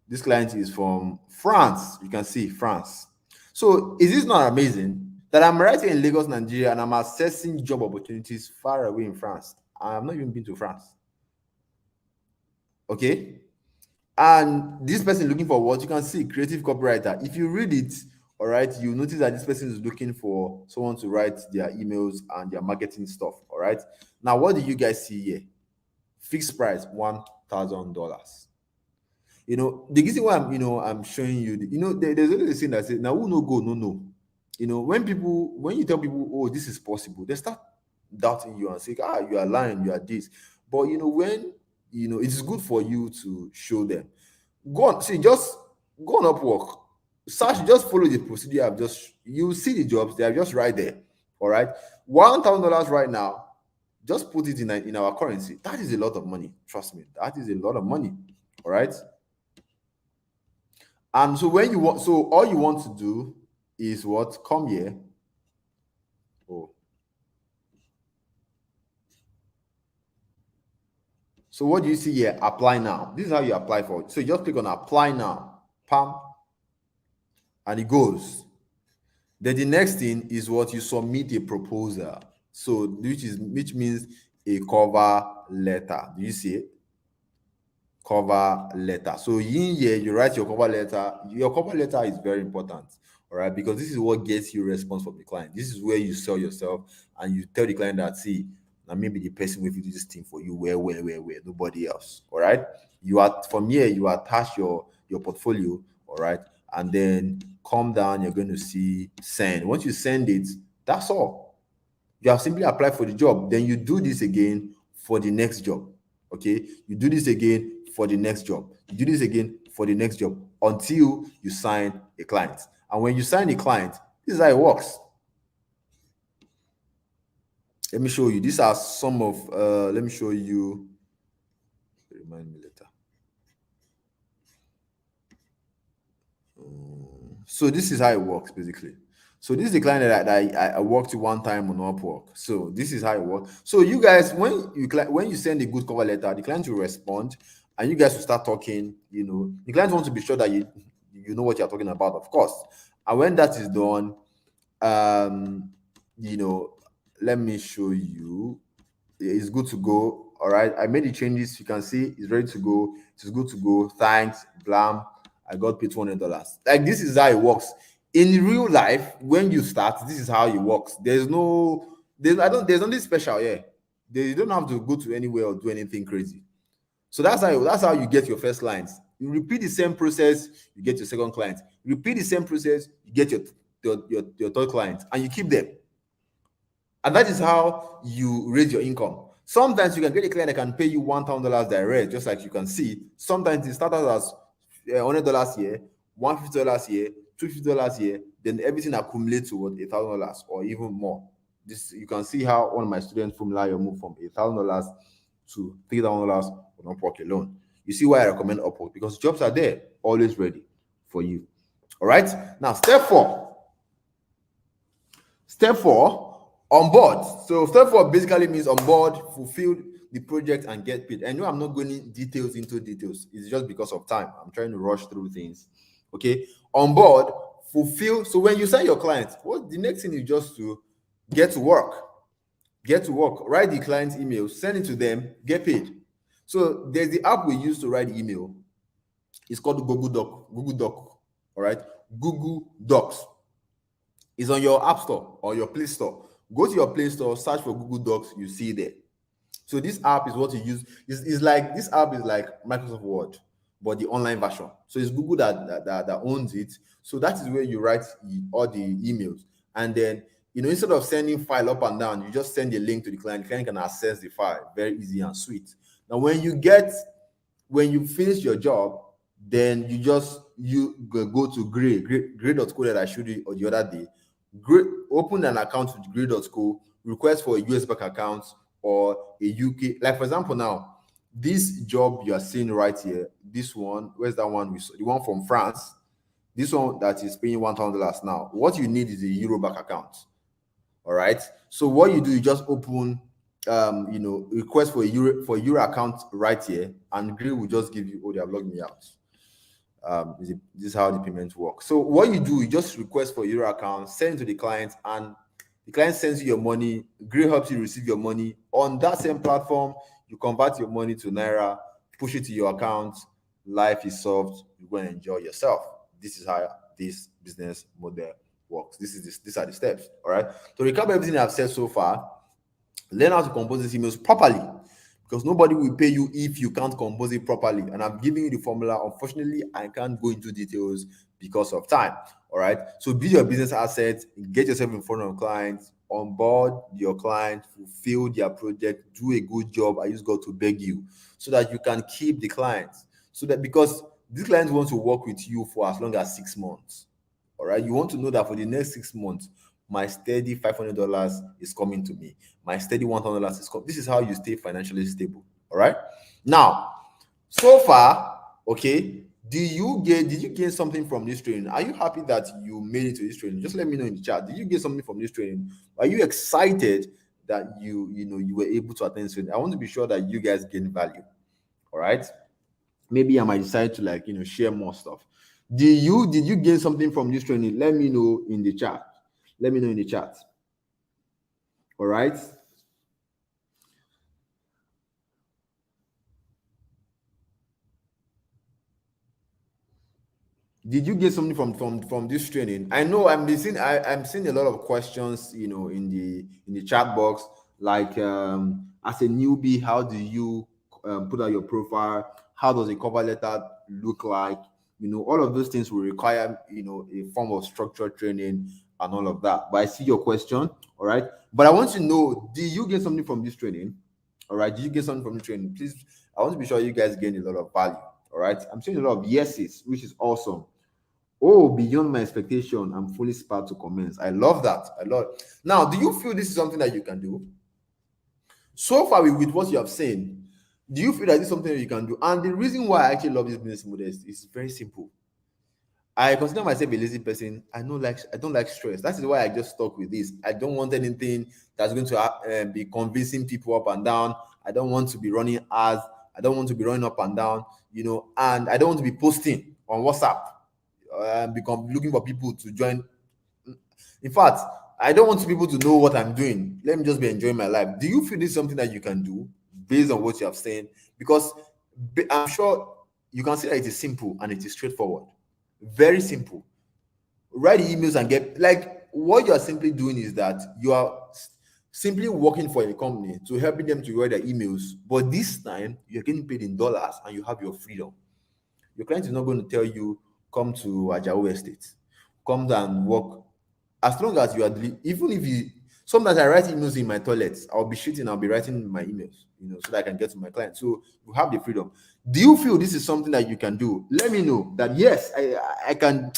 This client is from France. You can see France. So is this not amazing that I'm right here in Lagos, Nigeria, and I'm assessing job opportunities far away in France? I've not even been to France. Okay. And this person looking for what? You can see creative copywriter. If you read it, all right, you notice that this person is looking for someone to write their emails and their marketing stuff. All right. Now, what do you guys see here? Fixed price, $1,000. The reason why I'm showing you, there's always a thing that says, now who no go, no, no. When you tell people, oh, this is possible, they start doubting you and say, you are lying, you are this. But when it's good for you to show them. Go on, see, just go on Upwork, search, just follow the procedure. You see the jobs, they are just right there. All right, $1,000 right now. Just put it in our currency. That is a lot of money. Trust me, that is a lot of money. All right. And so all you want to do is what? Come here. Oh. So what do you see here? Apply now. This is how you apply for it. So you just click on apply now. Pam. And it goes. Then the next thing is what? You submit a proposal. So which means a cover letter. Do you see it? Cover letter. So in here, you write your cover letter. Your cover letter is very important, all right, because this is what gets you response from the client. This is where you sell yourself and you tell the client that, see, now maybe the person will do this thing for you where nobody else. All right. From here, you attach your portfolio, all right, and then come down, you're going to see send. Once you send it, that's all. You have simply applied for the job. Then you do this again for the next job. Okay, you do this again for the next job. You do this again for the next job until you sign a client. And when you sign a client, this is how it works. Let me show you. These are some of, let me show you. Remind me later. So this is how it works, basically. So this is the client that I worked with one time on Upwork. So this is how it works. So you guys, when you send a good cover letter, the client will respond, and you guys will start talking. The client wants to be sure that you know what you're talking about, of course. And when that is done, let me show you. It's good to go. All right, I made the changes. You can see it's ready to go. It's good to go. Thanks, blam. I got paid $200. Like, this is how it works. In real life, when you start, this is how it works. There's nothing special here. You don't have to go to anywhere or do anything crazy. So that's how you get your first clients. You repeat the same process, you get your second client. Repeat the same process, you get your third client, and you keep them. And that is how you raise your income. Sometimes you can get a client that can pay you $1,000 direct, just like you can see. Sometimes it starts as $100 here, $150 here, $250 here, then everything accumulates to what, $1,000 or even more. This, you can see how one of my students from Layo moved from $1,000 to $3,000 on Upwork alone. You see why I recommend Upwork, because jobs are there, always ready for you. All right. Now, step four. Step four, on board. So step four basically means on board, fulfill the project, and get paid. I know I'm not going into details. It's just because of time. I'm trying to rush through things. Okay. On board, fulfill. So when you sign your client, what the next thing is just to get to work. Get to work. Write the client's email, send it to them, get paid. So there's the app we use to write email. It's called Google Doc. All right. Google Docs. It's on your App Store or your Play Store. Go to your Play Store, search for Google Docs, you see there. So this app is what you use. This app is like Microsoft Word, but the online version. So it's Google that owns it. So that is where you write all the emails. And then, instead of sending file up and down, you just send a link to the client. The client can access the file. Very easy and sweet. Now, when you finish your job, then you go to Gray.co that I showed you the other day. Open an account with Gray.co, request for a US bank account or a UK. Like, for example, now, this job you are seeing right here, this one, where's that one we saw? The one from France. This one that is paying $1,000 now, what you need is a Euro bank account. All right. So what you do, you just open request for a Euro account right here, and Grid will just give you, oh, they have logged me out. This is how the payment works. So what you do, you just request for Euro account, send to the client, and the client sends you your money. Grid helps you receive your money on that same platform. You convert your money to Naira, push it to your account. Life is solved. You go and enjoy yourself. This is how this business model works. These are the steps. All right. To recap everything I've said so far, learn how to compose these emails properly, because nobody will pay you if you can't compose it properly. And I'm giving you the formula. Unfortunately, I can't go into details because of time. All right. So build your business assets, get yourself in front of clients, onboard your client, fulfill their project, do a good job. I use God to beg you so that you can keep the clients. So that, because these clients want to work with you for as long as 6 months. All right. You want to know that for the next 6 months, my steady $500 is coming to me. My steady $1,000 is coming. This is how you stay financially stable. All right. Now, so far, okay, did you gain something from this training? Are you happy that you made it to this training? Just let me know in the chat. Did you get something from this training? Are you excited that you were able to attend this training? I want to be sure that you guys gain value. All right. Maybe I might decide to share more stuff. Did you gain something from this training? Let me know in the chat. Let me know in the chat. All right. Did you get something from this training? I know I'm seeing a lot of questions, in the chat box, like as a newbie, how do you put out your profile? How does a cover letter look like? All of those things will require a form of structured training and all of that. But I see your question. All right. But I want to know, did you get something from this training? All right. Did you get something from the training? Please, I want to be sure you guys gain a lot of value. All right. I'm seeing a lot of yeses, which is awesome. Oh, beyond my expectation, I'm fully sparred to commence. I love that. I love it. Now, do you feel this is something that you can do? So far with what you have seen, do you feel that this is something that you can do? And the reason why I actually love this business model is very simple. I consider myself a lazy person. I don't like stress. That is why I just stuck with this. I don't want anything that's going to be convincing people up and down. I don't want to be running ads. I don't want to be running up and down, and I don't want to be posting on WhatsApp, become looking for people to join. In fact, I don't want people to know what I'm doing. Let me just be enjoying my life. Do you feel this is something that you can do based on what you have said? Because I'm sure you can see that it is simple and it is straightforward. Very simple. Write emails and get, like, what you are simply doing is that you are simply working for a company to helping them to write their emails, but this time you're getting paid in dollars and you have your freedom. Your client is not going to tell you, come to Ajao Estate, come and work. As long as you are, even if you, sometimes I write emails in my toilets. I'll be writing my emails, so that I can get to my client. So you have the freedom. Do you feel this is something that you can do? Let me know that, yes, I can.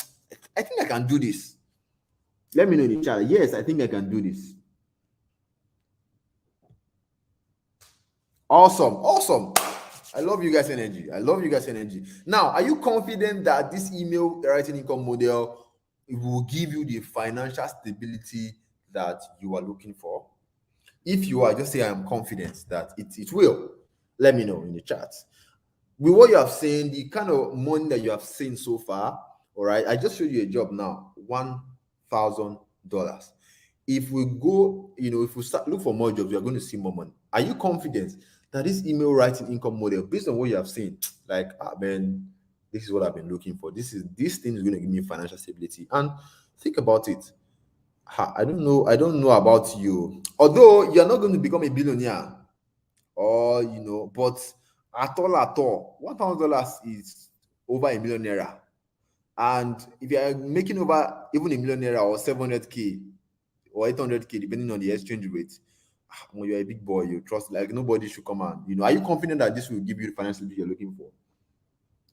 I think I can do this. Let me know in the chat. Yes, I think I can do this. Awesome. I love you guys' energy. Now, are you confident that this email writing income model will give you the financial stability that you are looking for? If you are, just say I am confident that it will. Let me know in the chat. With what you have seen, the kind of money that you have seen so far, all right, I just showed you a job now, $1,000. If we go, if we start look for more jobs, we are going to see more money. Are you confident that this email writing income model, based on what you have seen, like, man, this is what I've been looking for. This thing is going to give me financial stability. And think about it. I don't know about you. Although you're not going to become a billionaire, or but at all, $1,000 is over $1 million. And if you are making over even $1 million or 700K or 800K, depending on the exchange rate, when you're a big boy, you trust, like, nobody should come and, are you confident that this will give you the financial you're looking for?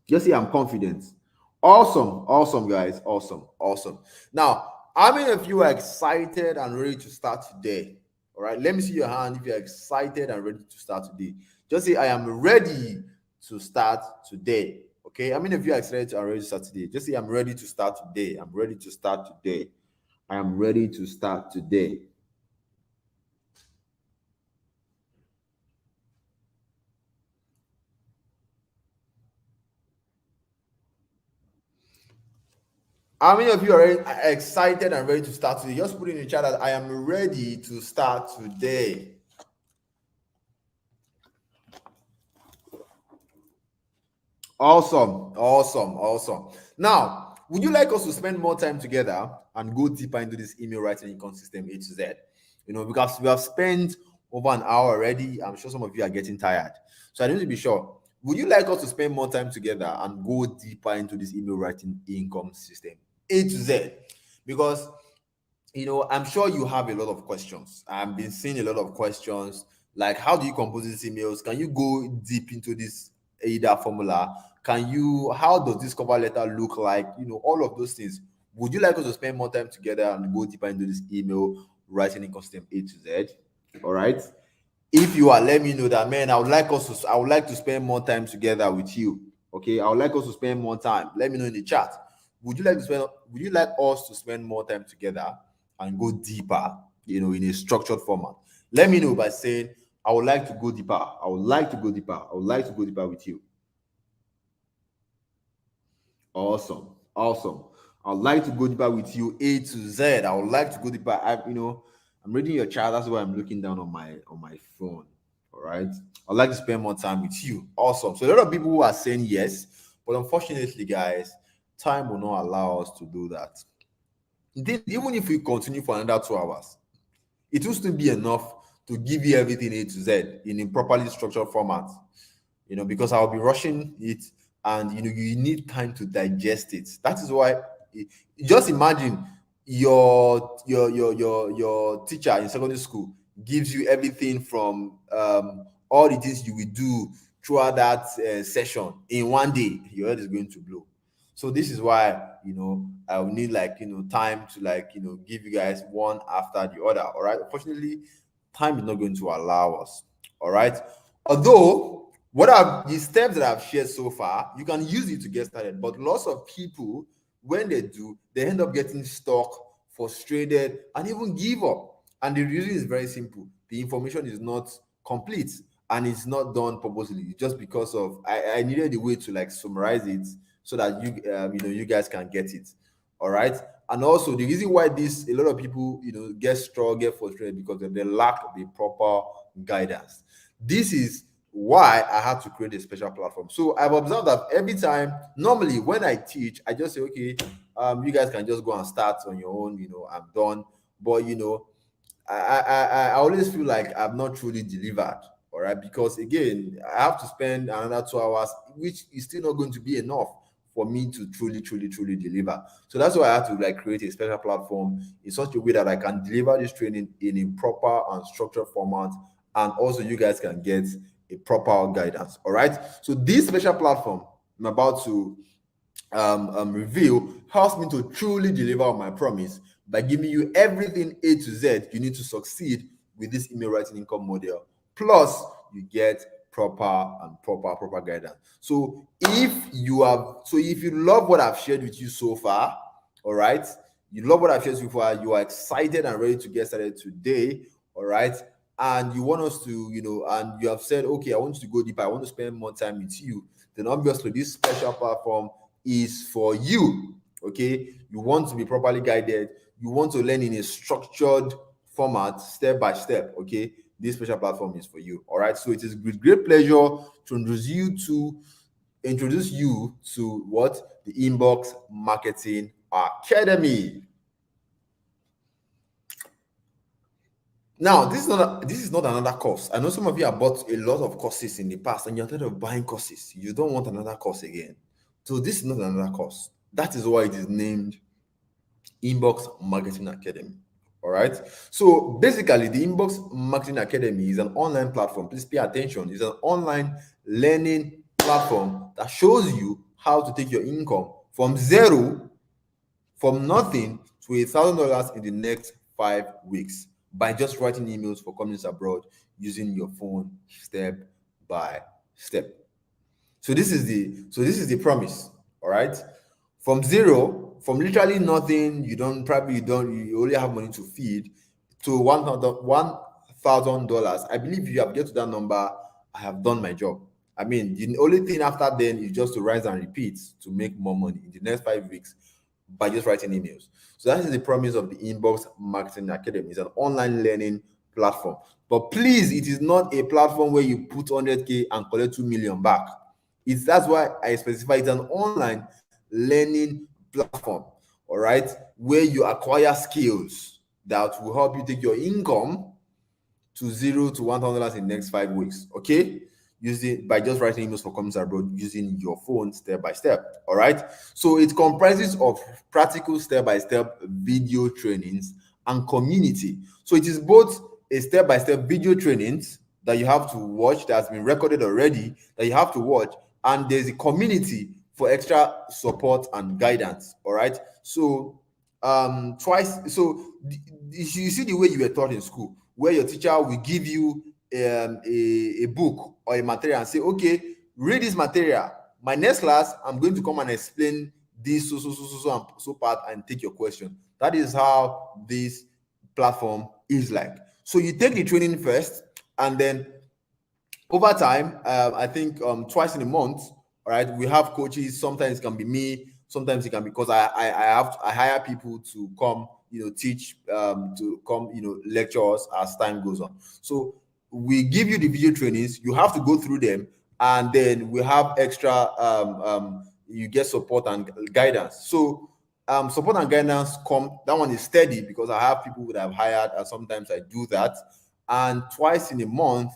Just say, I'm confident. Awesome, guys. Awesome. Now, how many of you are excited and ready to start today? All right, let me see your hand if you're excited and ready to start today. Just say, I am ready to start today. Okay, how many of you are excited to already start today? Just say, I'm ready to start today. I'm ready to start today. I am ready to start today. How many of you are excited and ready to start today? Just put in the chat that I am ready to start today. Awesome, awesome, awesome. Now, would you like us to spend more time together and go deeper into this email writing income system A to Z? Because we have spent over an hour already. I'm sure some of you are getting tired. So I need to be sure. Would you like us to spend more time together and go deeper into this email writing income system A to Z? Because I'm sure you have a lot of questions. I've been seeing a lot of questions like, how do you compose these emails? Can you go deep into this AIDA formula? How does this cover letter look like? All of those things. Would you like us to spend more time together and go deeper into this email writing income system A to Z? All right. If you are, let me know that, man, I would like to spend more time together with you. Okay, I would like us to spend more time. Let me know in the chat. Would you like us to spend more time together and go deeper, in a structured format? Let me know by saying, I would like to go deeper. I would like to go deeper. I would like to go deeper with you. Awesome. Awesome. I'd like to go deeper with you, A to Z. I would like to go deeper. I'm reading your chat. That's why I'm looking down on my phone. All right. I'd like to spend more time with you. Awesome. So a lot of people who are saying yes, but unfortunately, guys, time will not allow us to do that. Indeed, even if we continue for another 2 hours, it will still be enough to give you everything A to Z in a properly structured format. Because I'll be rushing it, and you need time to digest it. That is why, just imagine your teacher in secondary school gives you everything from all the things you will do throughout that session in one day. Your head is going to blow. So this is why I will need time to give you guys one after the other. All right. Unfortunately, time is not going to allow us. All right. Although, what are the steps that I've shared so far, you can use it to get started. But lots of people, when they do, they end up getting stuck, frustrated, and even give up. And the reason is very simple: the information is not complete, and it's not done purposely. Just because of I needed a way to summarize it so that you guys can get it. All right. And also, the reason why a lot of people get strong, get frustrated, because they lack the proper guidance. This is why I had to create a special platform. So I've observed that every time, normally when I teach, I just say, okay, you guys can just go and start on your own. I'm done. But I always feel like I've not truly delivered. All right, because again, I have to spend another 2 hours, which is still not going to be enough for me to truly, truly, truly deliver. So that's why I had to create a special platform in such a way that I can deliver this training in a proper and structured format, and also you guys can get a proper guidance. All right. So this special platform I'm about to reveal helps me to truly deliver on my promise by giving you everything A to Z you need to succeed with this email writing income model. Plus, you get proper guidance. So if you love what I've shared with you so far, all right, you love what I've shared so far, you are excited and ready to get started today, all right, and you want us to, and you have said, okay, I want you to go deeper, I want to spend more time with you, then obviously this special platform is for you. Okay, you want to be properly guided, you want to learn in a structured format, step by step. Okay, this special platform is for you. All right, so it is with great pleasure to introduce you to what the Inbox Marketing Academy. Now, this is not another course. I know some of you have bought a lot of courses in the past, and you're tired of buying courses. You don't want another course again. So this is not another course. That is why it is named Inbox Marketing Academy. All right. So basically, the Inbox Marketing Academy is an online platform. Please pay attention. It's an online learning platform that shows you how to take your income from zero, from nothing, to $1,000 in the next 5 weeks by just writing emails for companies abroad using your phone, step by step. So this is the promise. All right. From zero, from literally nothing, you only have money to feed, to $1,000. I believe if you have get to that number, I have done my job. I mean, the only thing after then is just to rise and repeat to make more money in the next 5 weeks by just writing emails. So that is the promise of the Inbox Marketing Academy. It's an online learning platform. But please, it is not a platform where you put 100K and collect 2 million back. That's why I specify it's an online learning platform, all right, where you acquire skills that will help you take your income to $0 to $1,000 in the next 5 weeks. Okay, using by just writing emails for companies abroad using your phone step by step. All right, so it comprises of practical step-by-step video trainings and community. So it is both a step-by-step video trainings that you have to watch, that's been recorded already, that you have to watch, and there's a community for extra support and guidance. All right, so you see the way you were taught in school, where your teacher will give you a book or a material and say, okay, read this material. My next class, I'm going to come and explain this so part and take your question. That is how this platform is like. So you take the training first, and then over time, I think twice in a month, all right, we have coaches. Sometimes it can be me, sometimes it can be because I hire people to come, teach, to come, lecture us as time goes on. So we give you the video trainings, you have to go through them, and then we have extra you get support and guidance. So support and guidance that one is steady because I have people that I've hired, and sometimes I do that. And twice in a month,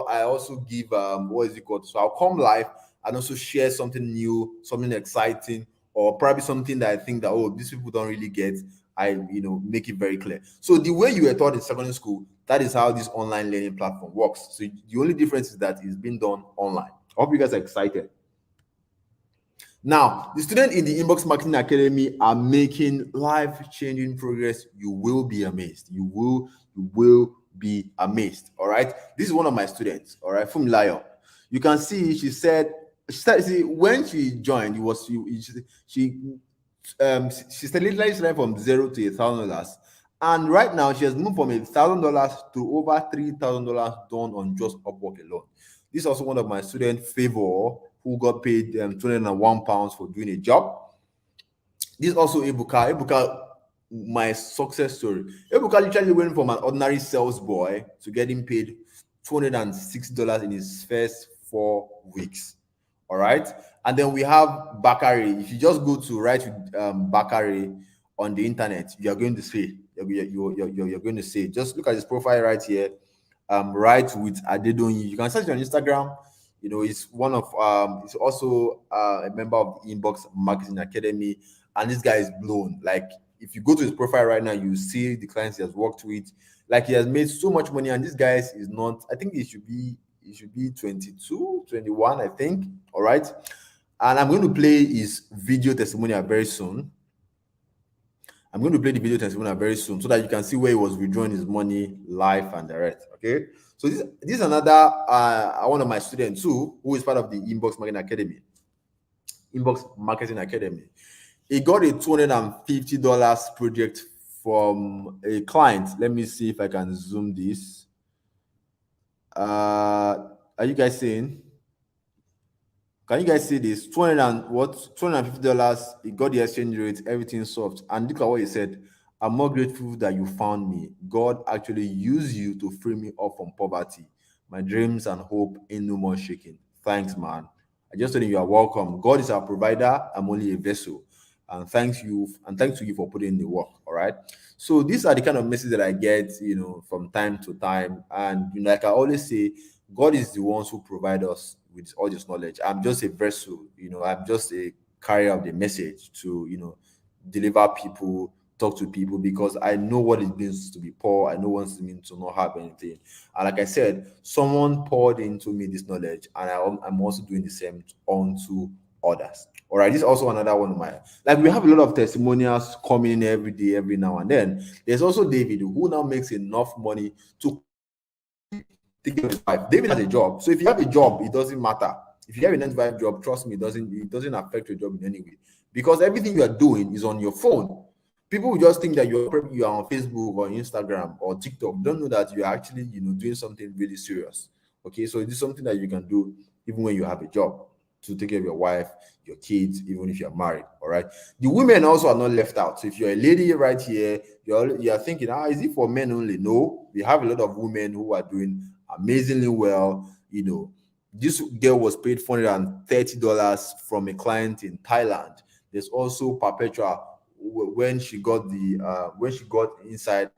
I also give what is it called? So I'll come live and also share something new, something exciting, or probably something that I think that, oh, these people don't really get. I make it very clear. So the way you were taught in secondary school, that is how this online learning platform works. So the only difference is that it's being done online. I hope you guys are excited. Now, the students in the Inbox Marketing Academy are making life-changing progress. You will be amazed. You will be amazed. All right. This is one of my students. All right, from Lion. You can see she said when she joined, she started literally from $0 to $1,000, and right now she has moved from $1,000 to over $3,000 done on just Upwork alone. This is also one of my students, Favor, who got paid £201 for doing a job. This is also Ebuka, my success story. Ebuka literally went from an ordinary sales boy to getting paid $260 in his first 4 weeks. All right, and then we have Bakari. If you just go to write with Bakari on the internet, you're going to see you're going to see. Just look at his profile right here. Write with Adedonyi. You can search on Instagram. He's one of he's also a member of the Inbox Marketing Academy, and this guy is blown. Like, if you go to his profile right now, you see the clients he has worked with. Like, he has made so much money, and this guy is not. I think he should be 22, 21, I think. All right, and I'm going to play his video testimonial very soon. I'm going to play the video testimonial very soon so that you can see where he was withdrawing his money live and direct. Okay, so this is another one of my students too, who is part of the Inbox Marketing Academy. He got a $250 project from a client. Let me see if I can zoom this. Are you guys seeing? Can you guys see this? $250. He got the exchange rate, everything soft. And look at what he said. I'm more grateful that you found me. God actually used you to free me up from poverty. My dreams and hope ain't no more shaking. Thanks, man. I just told you are welcome. God is our provider. I'm only a vessel. And thanks to you for putting in the work. All right. So these are the kind of messages that I get, from time to time. And like I always say, God is the ones who provide us with all this knowledge. I'm just a vessel. I'm just a carrier of the message to deliver people, talk to people, because I know what it means to be poor. I know what it means to not have anything. And like I said, someone poured into me this knowledge, and I'm also doing the same onto others. All right, this is also another one of my, like, we have a lot of testimonials coming in every day, every now and then. There's also David, who now makes enough money to take care of his wife. David has a job, so if you have a job, it doesn't matter. If you have a 9 to 5 job, trust me, it doesn't affect your job in any way, because everything you are doing is on your phone. People will just think that you are on Facebook or Instagram or TikTok. Don't know that you're actually, doing something really serious. Okay, so it is something that you can do even when you have a job, to take care of your wife, your kids, even if you're married. All right. The women also are not left out. So if you're a lady right here, you're thinking, is it for men only? No, we have a lot of women who are doing amazingly well. This girl was paid $430 from a client in Thailand. There's also Perpetua, when she got inside,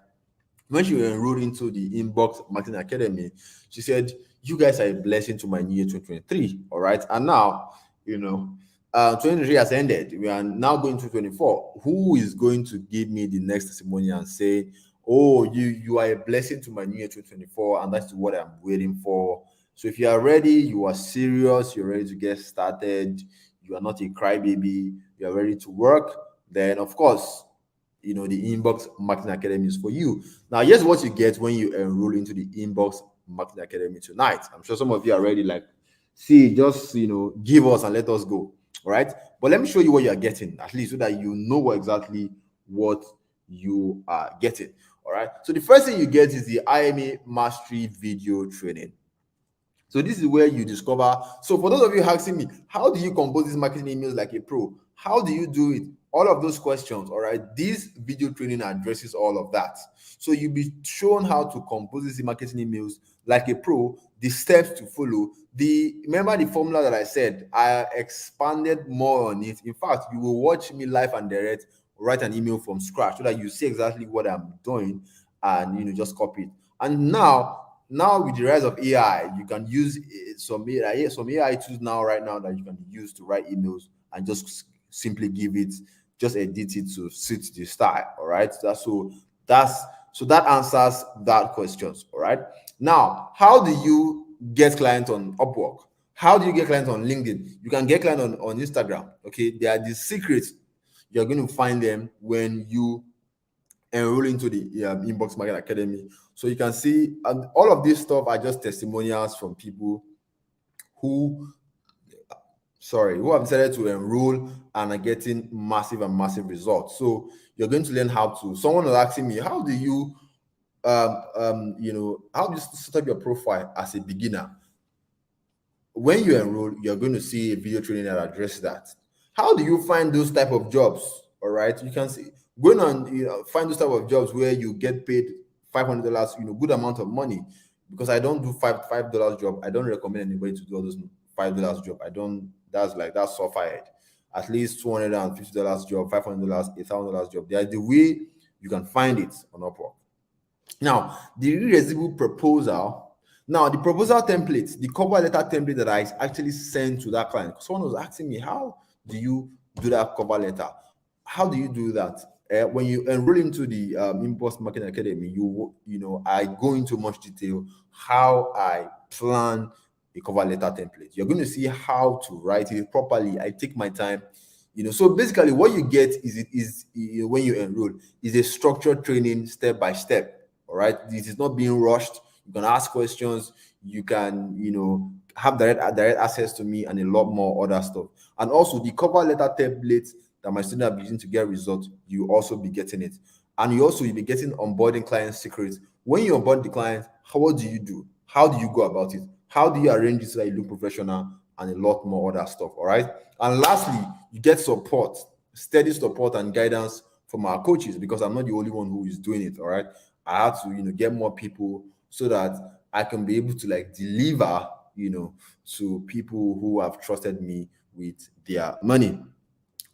when she enrolled into the Inbox Marketing Academy. She said, "You guys are a blessing to my new year 2023." All right. And now, 2023 has ended. We are now going to 24. Who is going to give me the next testimony and say, "Oh, you are a blessing to my new year 2024, and that's what I'm waiting for"? So if you are ready, you are serious, you're ready to get started, you are not a crybaby, you are ready to work, then of course, the Inbox Marketing Academy is for you. Now, here's what you get when you enroll into the Inbox Marketing Academy tonight. I'm sure some of you are already like, see, just give us and let us go. All right. But let me show you what you are getting, at least so that you know exactly what you are getting. All right. So the first thing you get is the IMA Mastery Video Training. So this is where you discover. So for those of you asking me, how do you compose these marketing emails like a pro? How do you do it? All of those questions, all right? This video training addresses all of that. So you'll be shown how to compose these marketing emails like a pro, the steps to follow. Remember the formula that I said? I expanded more on it. In fact, you will watch me live and direct, write an email from scratch so that you see exactly what I'm doing and just copy it. And now with the rise of AI, you can use some AI tools right now that you can use to write emails and just simply just edit it to suit the style. All right. So that answers that questions. All right. Now, how do you get clients on Upwork? How do you get clients on LinkedIn? You can get clients on Instagram. Okay. They are the secrets. You're going to find them when you enroll into the Inbox Market Academy. So you can see all of this stuff are just testimonials from people who have decided to enroll and are getting massive results. So you're going to learn how to. Someone was asking me, how do you set up your profile as a beginner? When you enroll, you're going to see a video training that addresses that. How do you find those type of jobs? All right, you can see going on, find those type of jobs where you get paid $500, good amount of money. Because I don't do $5 job. I don't recommend anybody to do all those $5 job. I don't. That's suffered. At least $250 job, $500, $1,000 job. They are the way you can find it on Upwork. Now, the irresistible proposal. Now, the proposal template, the cover letter template that I actually sent to that client. Someone was asking me, how do you do that cover letter? How do you do that? When you enroll into the Inbox Marketing Academy, I go into much detail how I plan a cover letter template. You're going to see how to write it properly. I take my time. So basically what you get is when you enroll is a structured training step by step. All right. This is not being rushed. You can ask questions. You can, have direct access to me and a lot more other stuff. And also the cover letter template that my students are using to get results, you also be getting it. And you'll be getting onboarding client secrets. When you onboard the client, what do you do? How do you go about it? How do you arrange it so that you look professional, and a lot more other stuff? All right. And lastly, you get support, steady support and guidance from our coaches, because I'm not the only one who is doing it. All right. I have to, get more people so that I can be able to deliver, to people who have trusted me with their money.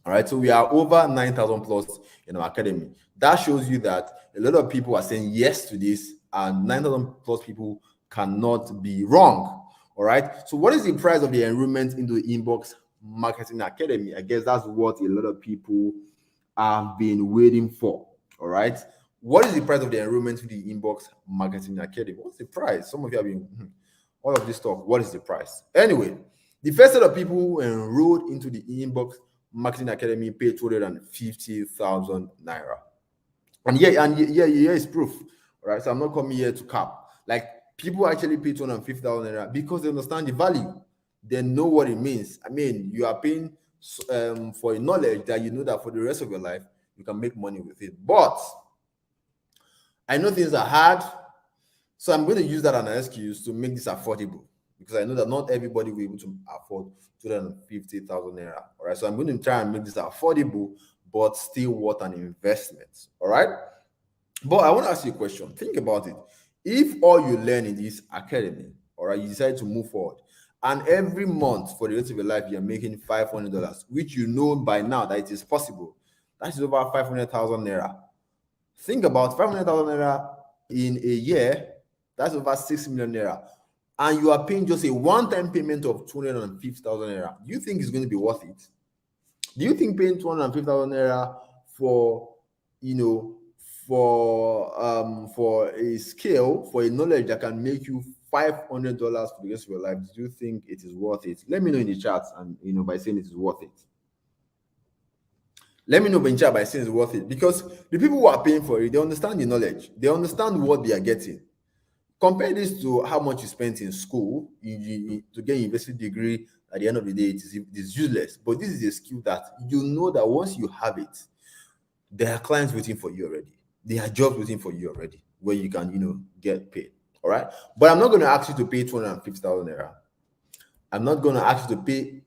All right, so we are over 9,000 plus in our academy. That shows you that a lot of people are saying yes to this, and 9,000 plus people cannot be wrong. All right, so what is the price of the enrollment into the Inbox Marketing Academy? I guess that's what a lot of people have been waiting for. All right, what is the price of the enrollment to the Inbox Marketing Academy? What's the price? Some of you have been all of this stuff. What is the price? Anyway, the first set of people who enrolled into the Inbox Marketing Academy paid 250,000 naira. And here is proof. All right, so I'm not coming here to cap. People actually pay 250,000 naira because they understand the value. then know what it means. I mean, you are paying for a knowledge that you know that for the rest of your life you can make money with it. But I know things are hard, so I'm going to use that as an excuse to make this affordable, because I know that not everybody will be able to afford 250,000 naira. All right, so I'm going to try and make this affordable, but still worth an investment. All right, but I want to ask you a question. Think about it. If all you learn in this academy, all right, you decide to move forward, and every month for the rest of your life you're making $500, which you know by now that it is possible, that is over 500,000 naira. Think about 500,000 naira in a year, that's over 6 million naira. And you are paying just a one-time payment of 250,000 naira. Do you think it's going to be worth it? Do you think paying 250,000 naira for, for a skill, for a knowledge that can make you $500 for the rest of your life, do you think it is worth it? Let me know in the chat, and by saying it is worth it. Let me know in chat by saying it's worth it, because the people who are paying for it, they understand the knowledge, they understand what they are getting. Compare this to how much you spent in school to get a university degree. At the end of the day, it is useless. But this is a skill that you know that once you have it, there are clients waiting for you already. There are jobs waiting for you already where you can, get paid. All right. But I'm not going to ask you to pay 250,000 naira. I'm not going to ask you to pay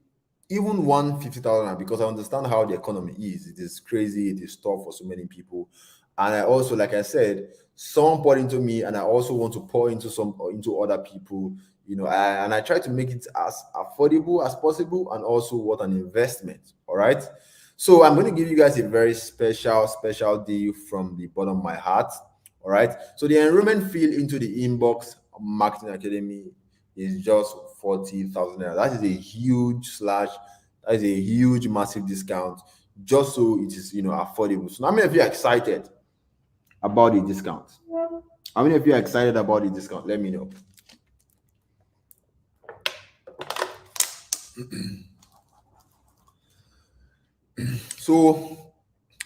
even 150,000 because I understand how the economy is. It is crazy. It is tough for so many people. And I also, like I said, someone poured into me, and I also want to pour into other people, and I try to make it as affordable as possible, and also what an investment. All right. So I'm going to give you guys a very special deal from the bottom of my heart. All right. So the enrollment fee into the Inbox Marketing Academy is just 40,000 naira. That is a huge that is a huge, massive discount, just so it is affordable. So how many of you are excited about the discount? How many of you are excited about the discount? Let me know. So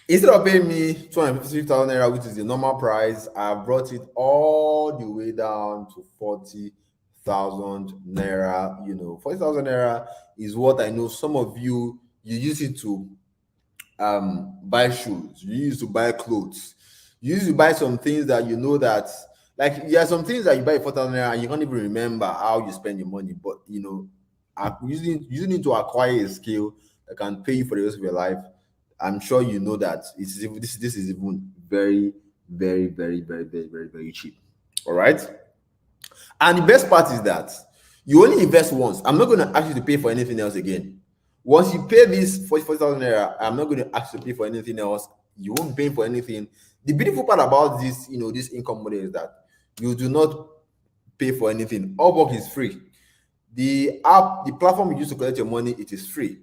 instead of paying me 250,000 naira, which is the normal price, I brought it all the way down to 40,000 naira. 40,000 naira is what I know some of you use it to buy shoes, you use to buy clothes, you used to buy some things that that, like, there are some things that you buy 4,000 naira and you can't even remember how you spend your money, but using it to acquire a skill that can pay you for the rest of your life. I'm sure you know that this is even very, very, very, very, very, very, very cheap. All right. And the best part is that you only invest once. I'm not going to ask you to pay for anything else again. Once you pay this 40,000 naira, I'm not going to ask you to pay for anything else. You won't pay for anything. The beautiful part about this, this income model is that you do not pay for anything. All work is free. The platform you use to collect your money, it is free.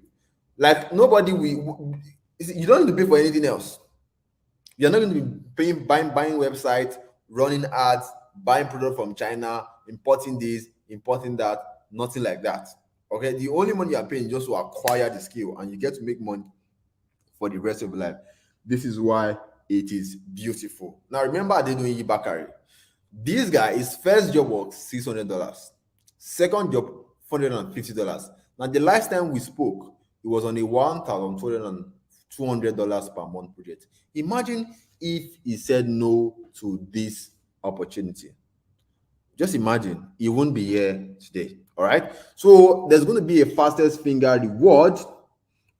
Like, nobody will. You don't need to pay for anything else. You're not going to be paying, buying websites, running ads, buying product from China, importing this, importing that, nothing like that. Okay, the only money you're paying is just to acquire the skill, and you get to make money for the rest of your life. This is why it is beautiful. Now, remember, I didn't know Bakari. This guy, his first job was $600, second job $450. Now, the last time we spoke, it was on a $1,200 per month project. Imagine if he said no to this opportunity. Just imagine, he won't be here today. All right. So there's going to be a fastest finger reward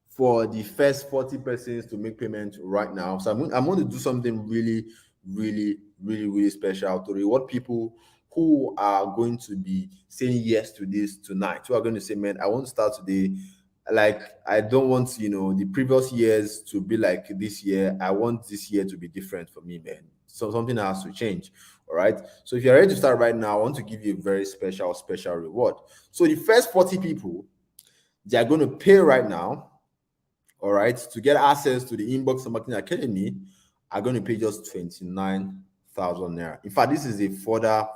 for the first 40 persons to make payment right now. So I'm going to do something really, really, really, really special to reward people who are going to be saying yes to this tonight. Who are going to say, man, I want to start today. Like, I don't want the previous years to be like this year. I want this year to be different for me, man. So something has to change. All right. So if you're ready to start right now, I want to give you a very special reward. So the first 40 people, they are going to pay right now. All right, to get access to the Inbox Marketing Academy, are going to pay just 29,000 naira. In fact, this is a further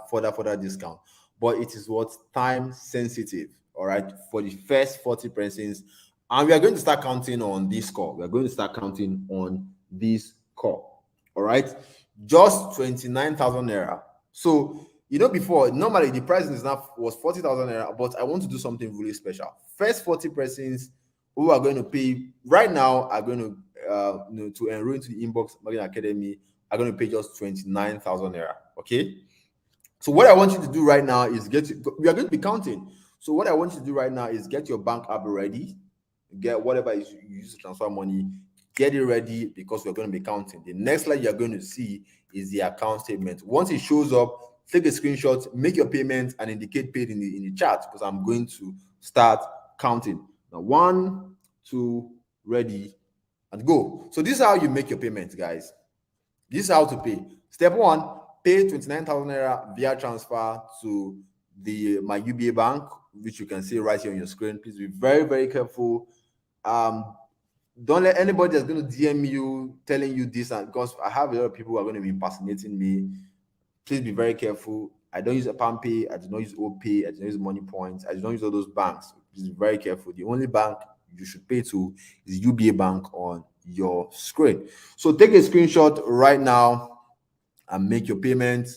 discount, but it is what time sensitive. All right, for the first 40 persons, and we are going to start counting on this call. We are going to start counting on this call. All right, just 29,000 naira. So You know, before normally the price is now was 40,000 naira, but I want to do something really special. First 40 persons who are going to pay right now are going to to enroll into the Inbox Marketing Academy are going to pay just 29,000 naira. Okay. So what I want you to do right now is we are going to be counting. So what I want you to do right now is get your bank app ready, get whatever you use to transfer money, get it ready because we're going to be counting. The next slide you're going to see is the account statement. Once it shows up, take a screenshot, make your payment, and indicate paid in the chat because I'm going to start counting. Now, 1, 2, ready, and go. So this is how you make your payment, guys. This is how to pay. Step 1, pay 29,000 naira via transfer to my UBA bank, which you can see right here on your screen. Please be very, very careful. Don't let anybody that's going to DM you telling you this, and because I have a lot of people who are going to be impersonating me. Please be very careful. I don't use a PalmPay. I do not use OPay. I do not use Money Points. I do not use all those banks. Please be very careful. The only bank you should pay to is UBA Bank on your screen. So take a screenshot right now and make your payment.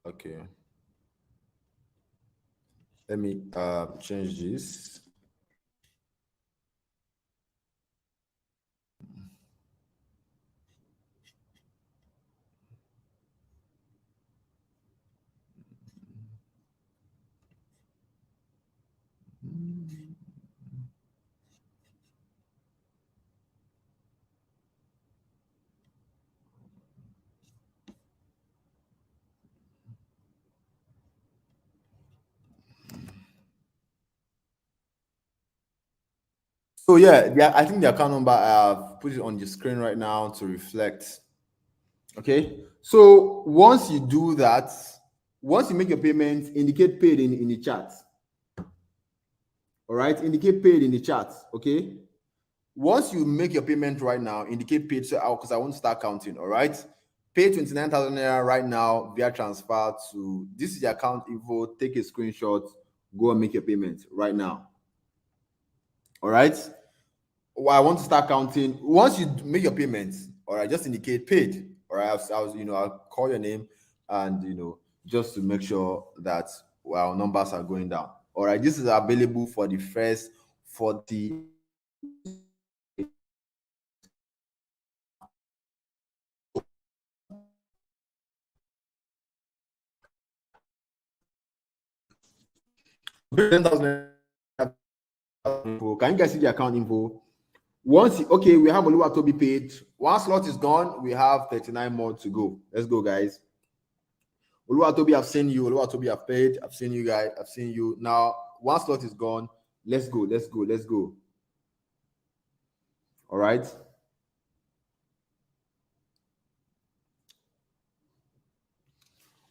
Okay. Let me change this. So yeah, I think the account number I have put it on the screen right now to reflect. Okay, so once you do that, once you make your payment, indicate paid in the chat. All right, indicate paid in the chat. Okay, once you make your payment right now, indicate paid. So because I want to start counting. All right, pay 29,000 naira right now via transfer to this is the account info. Take a screenshot, go and make your payment right now. All right. Well, I want to start counting. Once you make your payments, all right, just indicate paid. All right, I'll call your name and just to make sure that our numbers are going down. All right, this is available for the first 40. Can you guys see the account info? Okay, we have Oluwatobi paid. One slot is gone. We have 39 more to go. Let's go, guys. Oluwatobi, I've seen you. Oluwatobi, I've paid. I've seen you guys. I've seen you. Now, one slot is gone. Let's go. Let's go. Let's go. All right.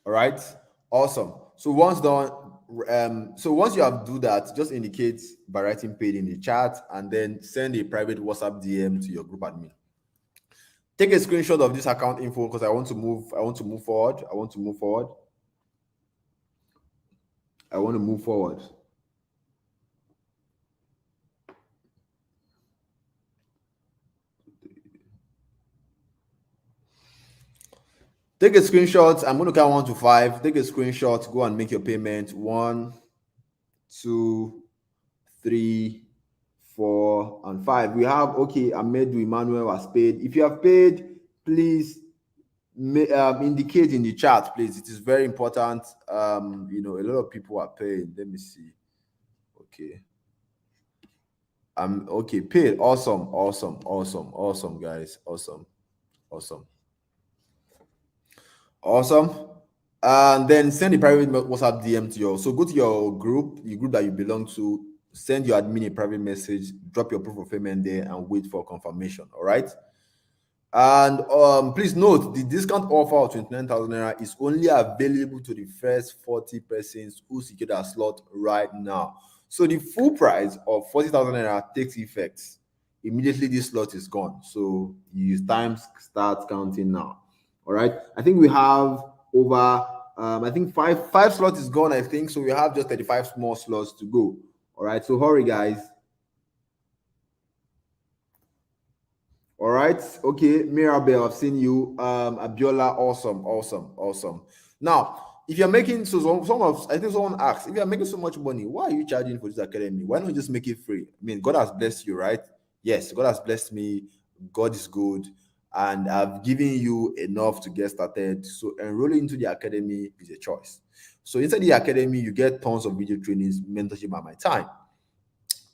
All right. Awesome. So once done, once you have do that, just indicate by writing paid in the chat and then send a private WhatsApp DM to your group admin. Take a screenshot of this account info because I want to move forward. I want to move forward. I want to move forward. Take a screenshot. I'm going to count 1 to 5. Take a screenshot. Go and make your payment. 1, 2, 3, 4, and 5. We have Amedu Emmanuel has paid. If you have paid, please indicate in the chat, please. It is very important. A lot of people are paying. Let me see. Okay. Okay, paid. Awesome, guys. Awesome. And then send a private WhatsApp DM to so go to your group that you belong to, send your admin a private message, drop your proof of payment there, and wait for confirmation. All right. And please note the discount offer of 29,000 naira is only available to the first 40 persons who secured a slot right now. So the full price of 40,000 naira takes effect immediately. This slot is gone. So you start counting now. All right. I think we have over. I think five slots is gone. I think so. We have just 35 small slots to go. All right. So hurry, guys. right. Okay, Mirabel, I've seen you. Abiola, awesome, awesome, awesome. Now, if you're making I think someone asked, if you're making so much money, why are you charging for this academy? Why not just make it free? I mean, God has blessed you, right? Yes, God has blessed me. God is good, and I've given you enough to get started. So enrolling into the academy is a choice. So inside the academy, you get tons of video trainings, mentorship at my time.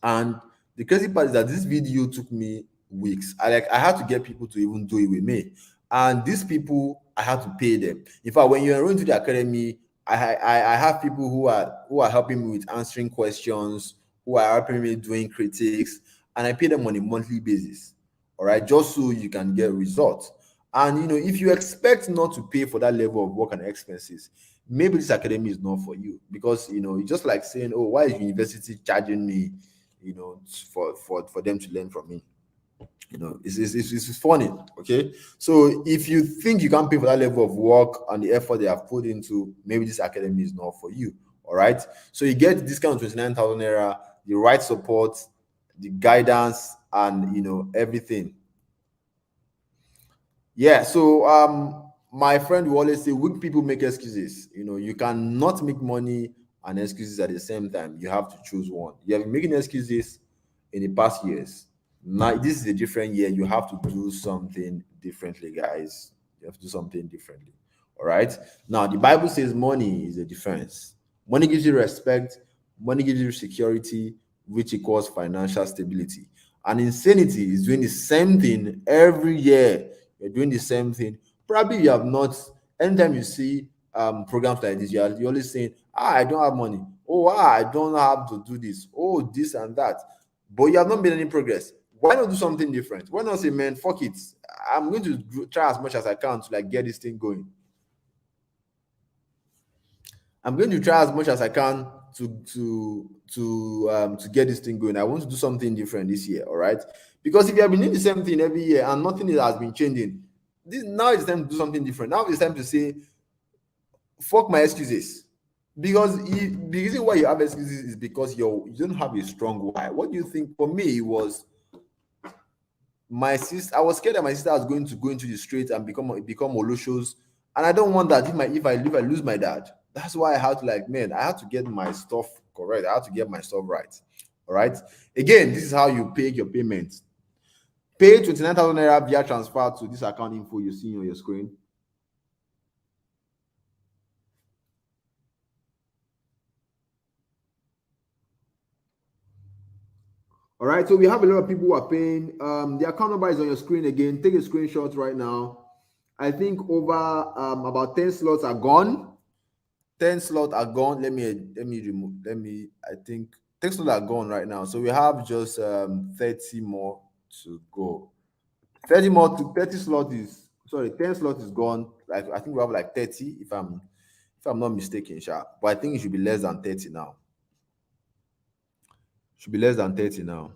And the crazy part is that this video took me weeks. I had to get people to even do it with me. And these people, I had to pay them. In fact, when you enroll into the academy, I have people who are helping me with answering questions, who are helping me doing critiques, and I pay them on a monthly basis. All right, just so you can get results. And if you expect not to pay for that level of work and expenses, maybe this academy is not for you, because it's just like saying, oh, why is university charging me for them to learn from me? It's funny. Okay, so if you think you can't pay for that level of work and the effort they have put into, maybe this academy is not for you. All right, so you get this kind of 29,000 naira, the right support, the guidance, and everything. Yeah, so my friend will always say weak people make excuses. You cannot make money and excuses at the same time. You have to choose one. You have been making excuses in the past years. Now this is a different year. You have to do something differently, guys. You have to do something differently. All right. Now the Bible says money is a defense. Money gives you respect, money gives you security, which equals financial stability. And insanity is doing the same thing every year. You're doing the same thing. Probably you have not. Anytime you see programs like this, you're always saying, I don't have money. Oh, I don't have to do this. Oh, this and that. But you have not made any progress. Why not do something different? Why not say, man, fuck it. I'm going to try as much as I can to get this thing going. I'm going to try as much as I can to get this thing going. I want to do something different this year, all right? Because if you have been doing the same thing every year and nothing has been changing, now it's time to do something different. Now it's time to say, fuck my excuses. Because the reason why you have excuses is because you don't have a strong why. What do you think? For me, it was my sister. I was scared that my sister was going to go into the street and become Olushos, and I don't want that. If I lose my dad, that's why I had to I had to get my stuff correct. I had to get my stuff right. All right. Again, this is how you pay your payments. Pay 29,000 naira via transfer to this account info you see on your screen. All right, so we have a lot of people who are paying. The account number is on your screen again. Take a screenshot right now. I think over about 10 slots are gone. 10 slots are gone. Let me remove. I think 10 slots are gone right now. So we have just 30 more to go. 30 more to 30 slot is 10 slot is gone. I think we have 30 if I'm not mistaken, sharp. But I think it should be less than 30 now. Should be less than 30 now.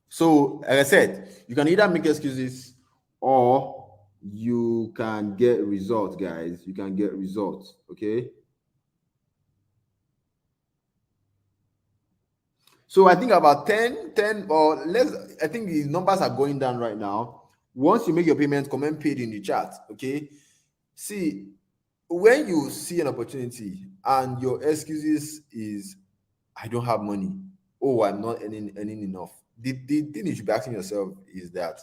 So, like I said, you can either make excuses or you can get results, guys. You can get results, okay? So I think about 10 or less. I think the numbers are going down right now. Once you make your payment, comment paid in the chat, okay? See, when you see an opportunity and your excuses is, I don't have money. Oh, I'm not earning enough. The thing you should be asking yourself is that,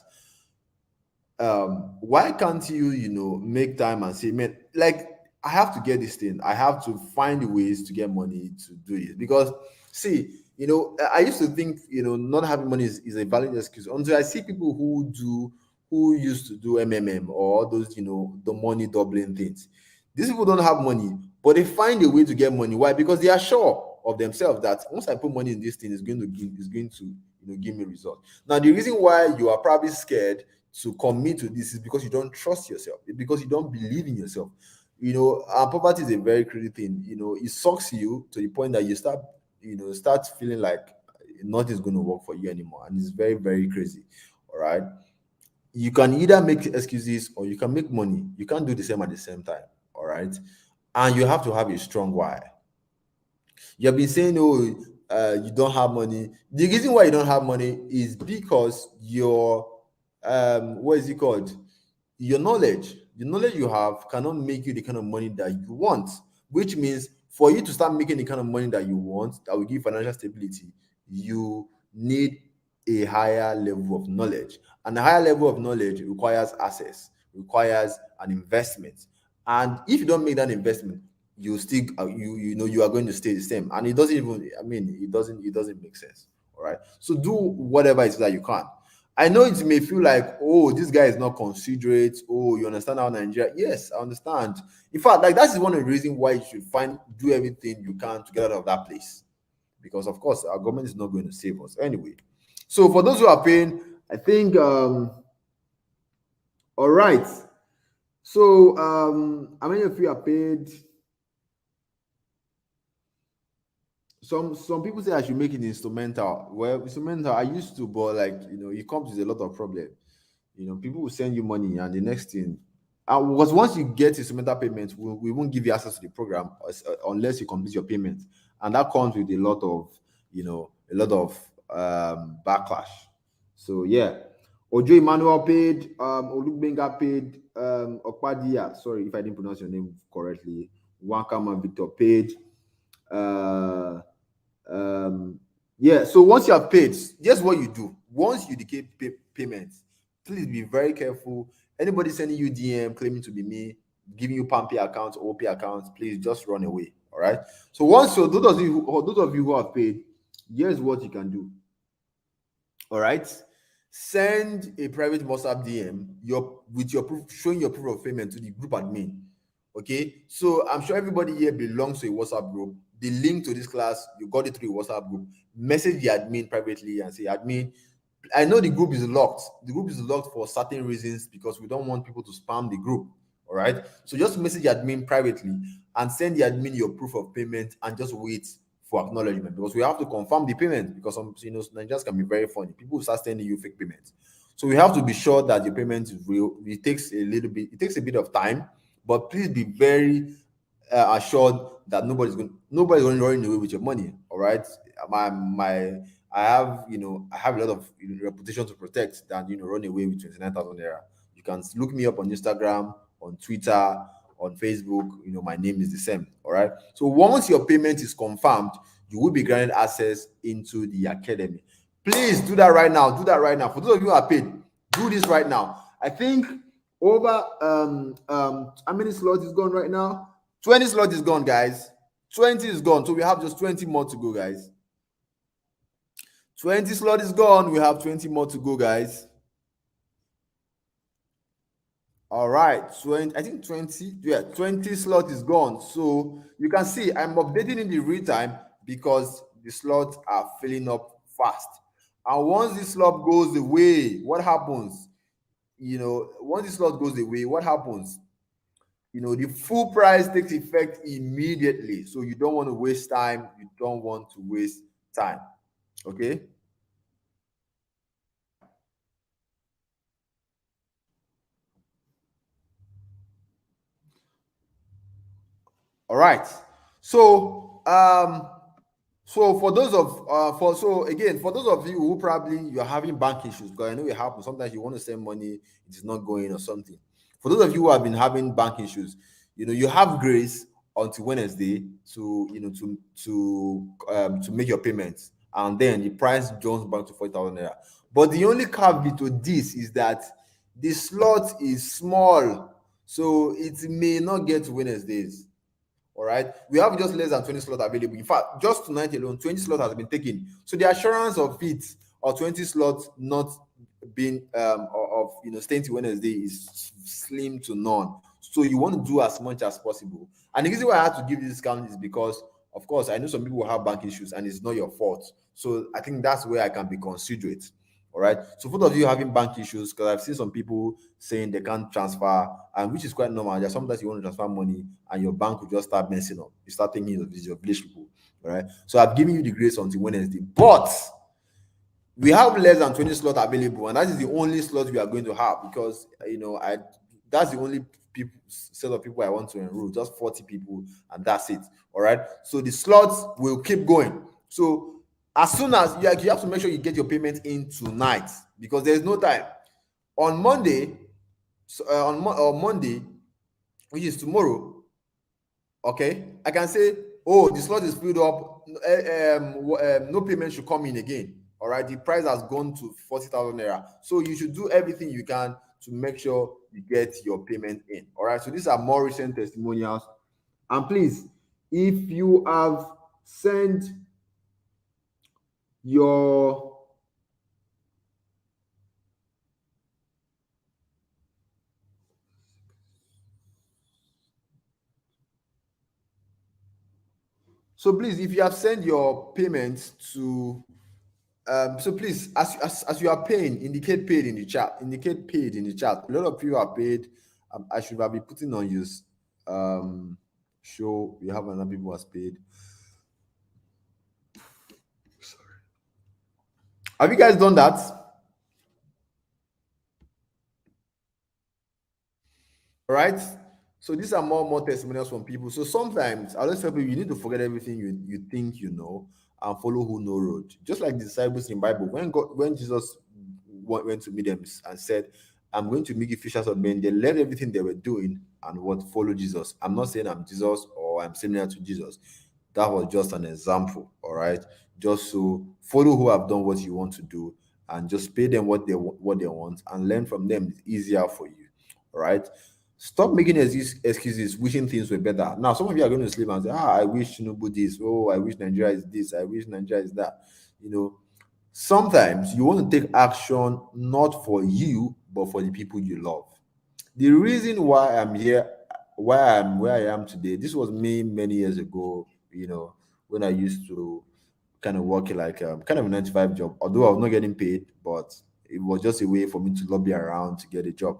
why can't you make time and say, man, I have to get this thing. I have to find ways to get money to do it. Because see, I used to think not having money is a valid excuse until I see people who used to do MMM or those the money doubling things. These people don't have money, but they find a way to get money. Why? Because they are sure of themselves that once I put money in this thing, it's going to give me results. Now, the reason why you are probably scared to commit to this is because you don't trust yourself, because you don't believe in yourself. Poverty is a very crazy thing. It sucks you to the point that you start feeling like nothing's going to work for you anymore, and it's very, very crazy. All right, you can either make excuses or you can make money. You can't do the same at the same time. All right, and you have to have a strong why. You have been saying, oh, you don't have money. The reason why you don't have money is because your what is it called? Your knowledge, the knowledge you have cannot make you the kind of money that you want, which means for you to start making the kind of money that you want that will give financial stability, you need a higher level of knowledge. And a higher level of knowledge requires access, requires an investment. And if you don't make that investment, you still you know you are going to stay the same. And it doesn't even, I mean, it doesn't make sense. All right. So do whatever it is that you can. I know it may feel like, oh, this guy is not considerate. Oh, you understand how Nigeria? Yes, I understand. In fact, like that is one of the reasons why you should do everything you can to get out of that place, because of course our government is not going to save us anyway. So for those who are paying, I think, all right. So how many of you are paid? Some people say I should make it instrumental. Well, instrumental I used to, but like it comes with a lot of problem. People will send you money, and the next thing, because once you get instrumental payment, we won't give you access to the program unless you complete your payment, and that comes with a lot of backlash. So yeah, Ojo Emmanuel paid, Olugbenga paid, Okpadia. Sorry if I didn't pronounce your name correctly. Wankama Victor paid. Uh, yeah, so once you have paid, guess what you do? Once you decay payments, please be very careful. Anybody sending you DM claiming to be me, giving you PAMPay accounts, OP accounts, please just run away. All right. So those of you who have paid, here's what you can do. All right. Send a private WhatsApp DM with your proof, showing your proof of payment to the group admin. Okay. So I'm sure everybody here belongs to a WhatsApp group. The link to this class, you got it through a WhatsApp group. Message the admin privately and say, admin, I know the group is locked. The group is locked for certain reasons because we don't want people to spam the group. All right. So just message the admin privately and send the admin your proof of payment and just wait for acknowledgement, because we have to confirm the payment, because some Nigerians can be very funny. People will start sending you fake payments. So we have to be sure that your payment is real. It takes a bit of time, but please be very assured that nobody's going to run away with your money. All right. I have a lot of reputation to protect than run away with 29,000 naira. You can look me up on Instagram, on Twitter, on Facebook. My name is the same. All right. So once your payment is confirmed, you will be granted access into the academy. Please do that right now. Do that right now. For those of you who are paid, do this right now. I think over how many slots is gone right now? 20 slots is gone, guys. 20 is gone. So we have just 20 more to go, guys. 20 slot is gone. We have 20 more to go, guys. All right, 20, I think 20, yeah, 20 slot is gone. So you can see I'm updating in the real time because the slots are filling up fast. And once the slot goes away, what happens? Once the slot goes away, what happens? The full price takes effect immediately. So you don't want to waste time. You don't want to waste time. Okay. All right. So for those of for those of you who probably you're having bank issues, because I know it happens. Sometimes you want to send money, it is not going or something. For those of you who have been having bank issues, you have grace until Wednesday to make your payments, and then the price jumps back to 40,000 naira. But the only caveat to this is that the slot is small, so it may not get to Wednesdays. All right, we have just less than 20 slots available. In fact, just tonight alone, 20 slots has been taken. So the assurance of it or 20 slots not being of staying to Wednesday is slim to none. So you want to do as much as possible. And the reason why I had to give this discount is because, of course, I know some people have bank issues and it's not your fault. So I think that's where I can be considerate. All right. So for those of you having bank issues, because I've seen some people saying they can't transfer, and which is quite normal. There's sometimes you want to transfer money and your bank will just start messing up. You start thinking of your village people. All right. So I've given you the grace until Wednesday, but we have less than 20 slots available, and that is the only slot we are going to have, because that's the only set of people I want to enroll, just 40 people, and that's it. All right. So the slots will keep going. So As soon as you have to make sure you get your payment in tonight, because there's no time. On Monday, so, on Monday, which is tomorrow, okay, I can say, oh, the slot is filled up. No payment should come in again. All right, the price has gone to 40,000 naira. So you should do everything you can to make sure you get your payment in. All right. So these are more recent testimonials. And please, if you have sent your so please, if you have sent your payments to so please, as you are paying, indicate paid in the chat. Indicate paid in the chat. A lot of people are paid. I should have been putting on use. Show we have another people who has paid. Sorry. Have you guys done that? All right. So these are more testimonials from people. So sometimes I'll just tell people you need to forget everything you think you know and follow who know road. Just like the disciples in Bible, when Jesus went to meet them and said, "I'm going to make you fishers of men," they left everything they were doing and what follow Jesus. I'm not saying I'm Jesus or I'm similar to Jesus. That was just an example. All right. Just so follow who have done what you want to do and just pay them what they want and learn from them. It's easier for you. All right. Stop making excuses, wishing things were better. Now, some of you are going to sleep and say, I wish Tinubu this. Oh, I wish Nigeria is this. I wish Nigeria is that. Sometimes you want to take action not for you, but for the people you love. The reason why I'm here, why I'm where I am today, this was me many years ago, when I used to kind of work like kind of a 9 to 5 job, although I was not getting paid, but it was just a way for me to lobby around to get a job.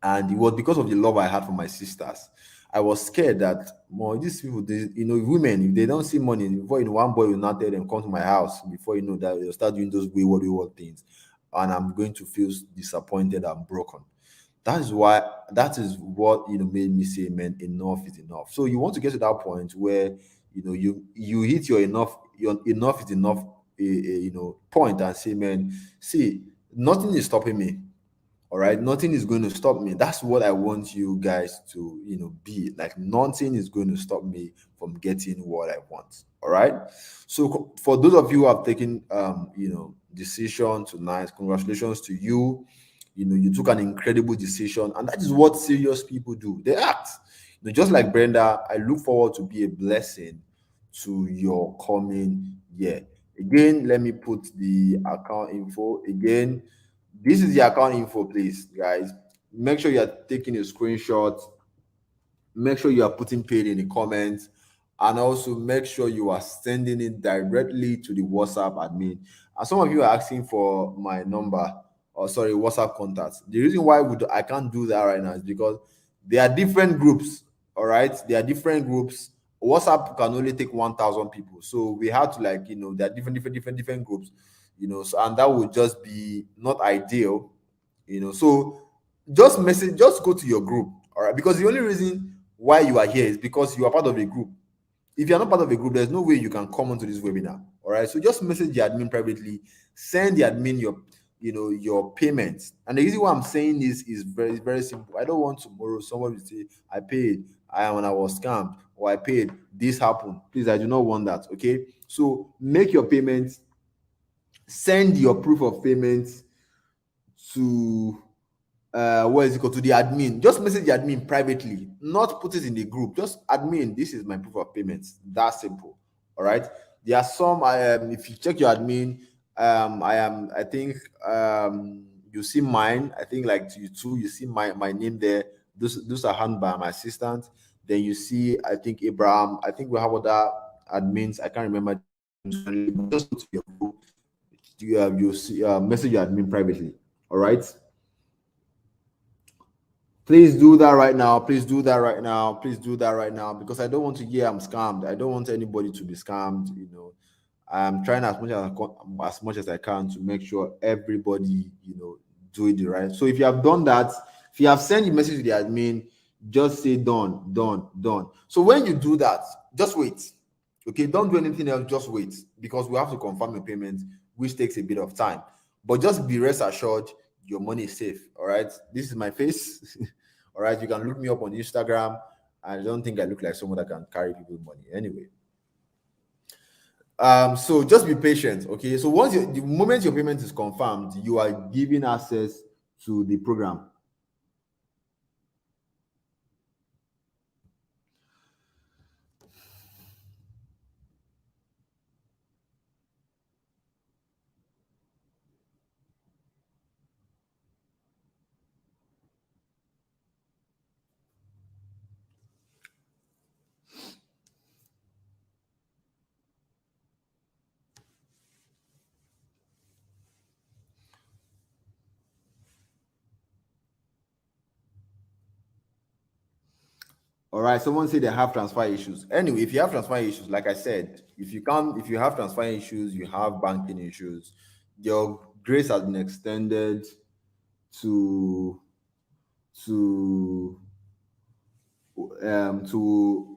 And it was because of the love I had for my sisters. I was scared that more these people, women, if they don't see money, before one boy will not tell them come to my house, before that they'll start doing those wayward things, and I'm going to feel disappointed and broken. That is what made me say, man, enough is enough. So you want to get to that point where you hit your enough is enough point and say, man, see, nothing is stopping me. All right, nothing is going to stop me. That's what I want you guys to be like. Nothing is going to stop me from getting what I want. All right. So for those of you who have taken decision tonight, congratulations to you. You took an incredible decision, and that is what serious people do. They act. Just like Brenda, I look forward to be a blessing to your coming year. Again, let me put the account info again. This is the account info, please, guys. Make sure you're taking a screenshot. Make sure you are putting paid in the comments. And also make sure you are sending it directly to the WhatsApp admin. And some of you are asking for my number, or sorry, WhatsApp contacts. The reason why I can't do that right now is because there are different groups. All right. There are different groups. WhatsApp can only take 1,000 people. So we have to there are different groups. So, and that would just be not ideal. So just go to your group. All right, because the only reason why you are here is because you are part of a group. If you're not part of a group, there's no way you can come onto this webinar. All right, so just message the admin privately, send the admin your payments. And the reason why I'm saying this is very, very simple. I don't want tomorrow somebody to say I paid, I was scammed, or I paid, this happened. Please, I do not want that. Okay, so make your payments, send your proof of payments to what is it called, to the admin. Just message the admin privately, not put it in the group. Just admin, this is my proof of payments. That's simple. All right. There are some if you check your admin, I think you see mine. I think like you too, you see my name there. Those are handled by my assistant. Then you see, I think Abraham. I think we have other admins. I can't remember. Just go to your group. You see message your admin privately. All right. Please do that right now. Please do that right now. Please do that right now, because I don't want to hear I'm scammed. I don't want anybody to be scammed. I'm trying as much as I can to make sure everybody do it right. So if you have done that, if you have sent a message to the admin, just say done, done, done. So when you do that, just wait. Okay, don't do anything else, just wait, because we have to confirm your payment, which takes a bit of time. But just be rest assured your money is safe. All right. This is my face. All right. You can look me up on Instagram. I don't think I look like someone that can carry people's money. Anyway. So just be patient. Okay. So the moment your payment is confirmed, you are given access to the program. All right. Someone said they have transfer issues. Anyway, if you have transfer issues, like I said, if you have transfer issues, you have banking issues, your grace has been extended to to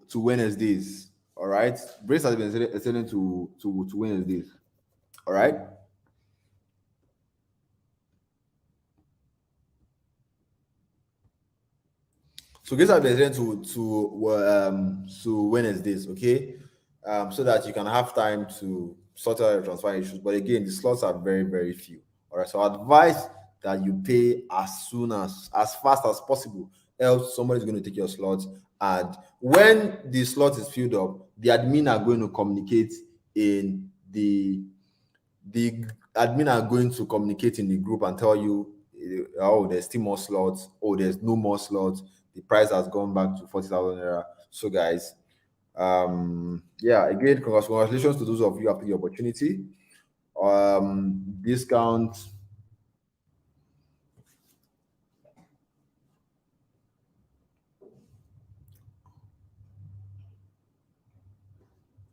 to Wednesdays. All right. Grace has been extended to Wednesdays. All right. So these are present to Wednesdays, okay, so that you can have time to sort out your transfer issues. But again, the slots are very very few. All right, so I advise that you pay as fast as possible, else somebody's going to take your slot. And when the slot is filled up, the admin are going to communicate in the admin are going to communicate in the group and tell you, oh, there's still more slots, oh, there's no more slots, the price has gone back to 40,000 naira. So, guys, yeah, again, congratulations to those of you after the opportunity. Discount.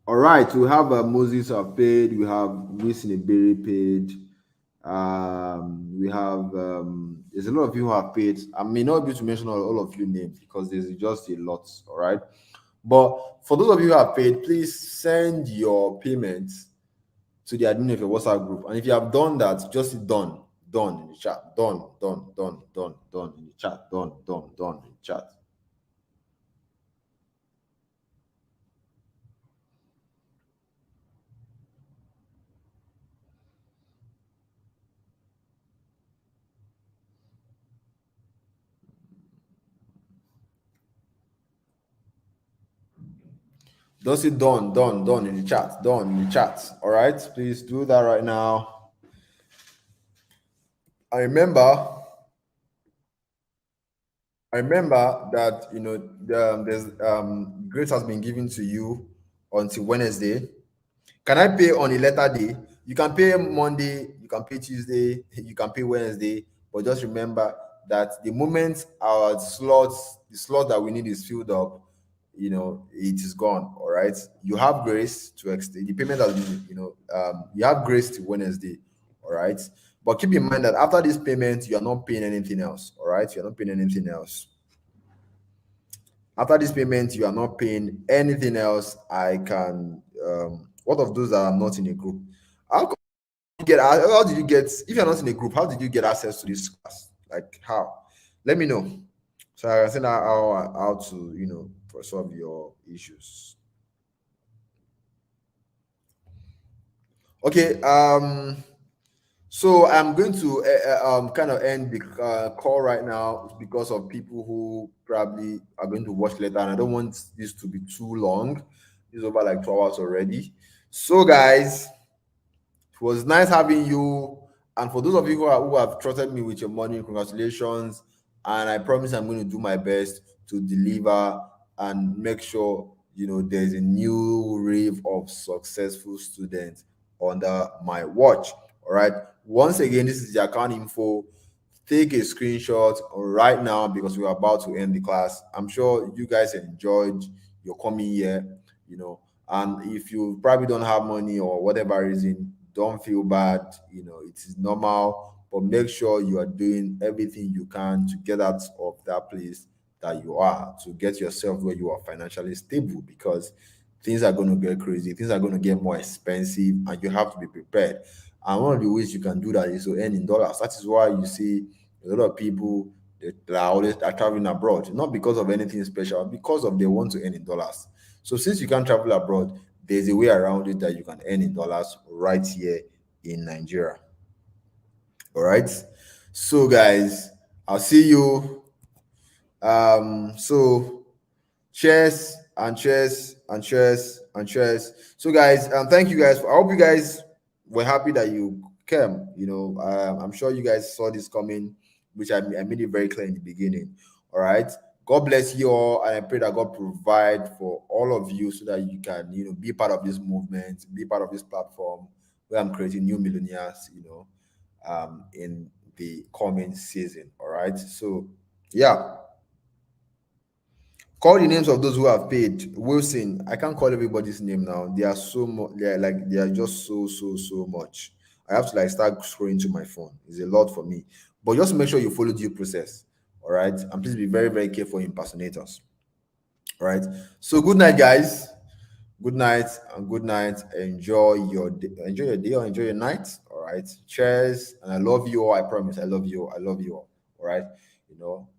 All right, we have Moses have paid, we have Miss Berry paid, we have there's a lot of you who have paid. I may not be able to mention all of you names because there's just a lot. All right, but for those of you who have paid, please send your payments to the admin of your WhatsApp group. And if you have done that, just say done in the chat, done in the chat, done in the chat. Don't say done in the chat, done in the chat. All right, please do that right now. I remember, I remember that there's grace has been given to you until Wednesday. Can I pay on a later day? You can pay Monday, you can pay Tuesday, you can pay Wednesday, but just remember that the moment the slot that we need is filled up, it is gone. All right. You have grace to extend the payment has been, you have grace to Wednesday. All right. But keep in mind that after this payment, you are not paying anything else. All right. You're not paying anything else. After this payment, you are not paying anything else. I can what of those that are not in a group? How come how did you get, if you're not in a group, how did you get access to this class? Like how? Let me know. So I can send out how to, solve your issues. Okay, so I'm going to kind of end the call right now because of people who probably are going to watch later, and I don't want this to be too long. It's over like 2 hours already. So, guys, it was nice having you. And for those of you who have trusted me with your money, congratulations. And I promise I'm going to do my best to deliver and make sure there's a new wave of successful students under my watch. All right. Once again, this is the account info. Take a screenshot right now because we're about to end the class. I'm sure you guys enjoyed your coming here, and if you probably don't have money or whatever reason, don't feel bad. It is normal, but make sure you are doing everything you can to get out of that place that you are, to get yourself where you are financially stable, because things are going to get crazy, things are going to get more expensive, and you have to be prepared. And one of the ways you can do that is to earn in dollars. That is why you see a lot of people that are always are traveling abroad, not because of anything special, because of they want to earn in dollars. So since you can't travel abroad, there's a way around it that you can earn in dollars right here in Nigeria. All right. So guys, I'll see you. So cheers and cheers and cheers and cheers. So guys, thank you guys. I hope you guys were happy that you came. I'm sure you guys saw this coming, which I made it very clear in the beginning. All right. God bless you all, and I pray that God provide for all of you so that you can, be part of this movement, be part of this platform where I'm creating new millionaires, in the coming season. All right. So yeah. Call the names of those who have paid. Wilson, I can't call everybody's name now. They are so much. They are just so much. I have to like start scrolling to my phone. It's a lot for me. But just make sure you follow due process. All right. And please be very careful impersonators. All right. So good night, guys. Good night and good night. Enjoy your day. Enjoy your day or enjoy your night. All right. Cheers. And I love you all. I promise. I love you all. I love you all. All right. You know,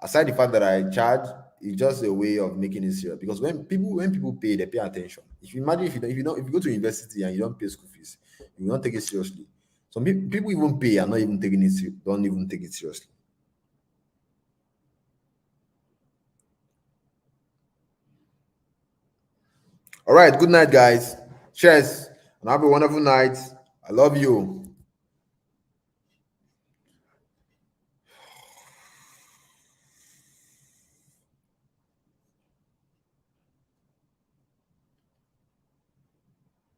aside the fact that I charge, it's just a way of making it serious. Because when people pay, they pay attention. If you imagine if you go to university and you don't pay school fees, you will not take it seriously. Some people even pay and not even taking it don't even take it seriously. All right, good night, guys. Cheers, and have a wonderful night. I love you.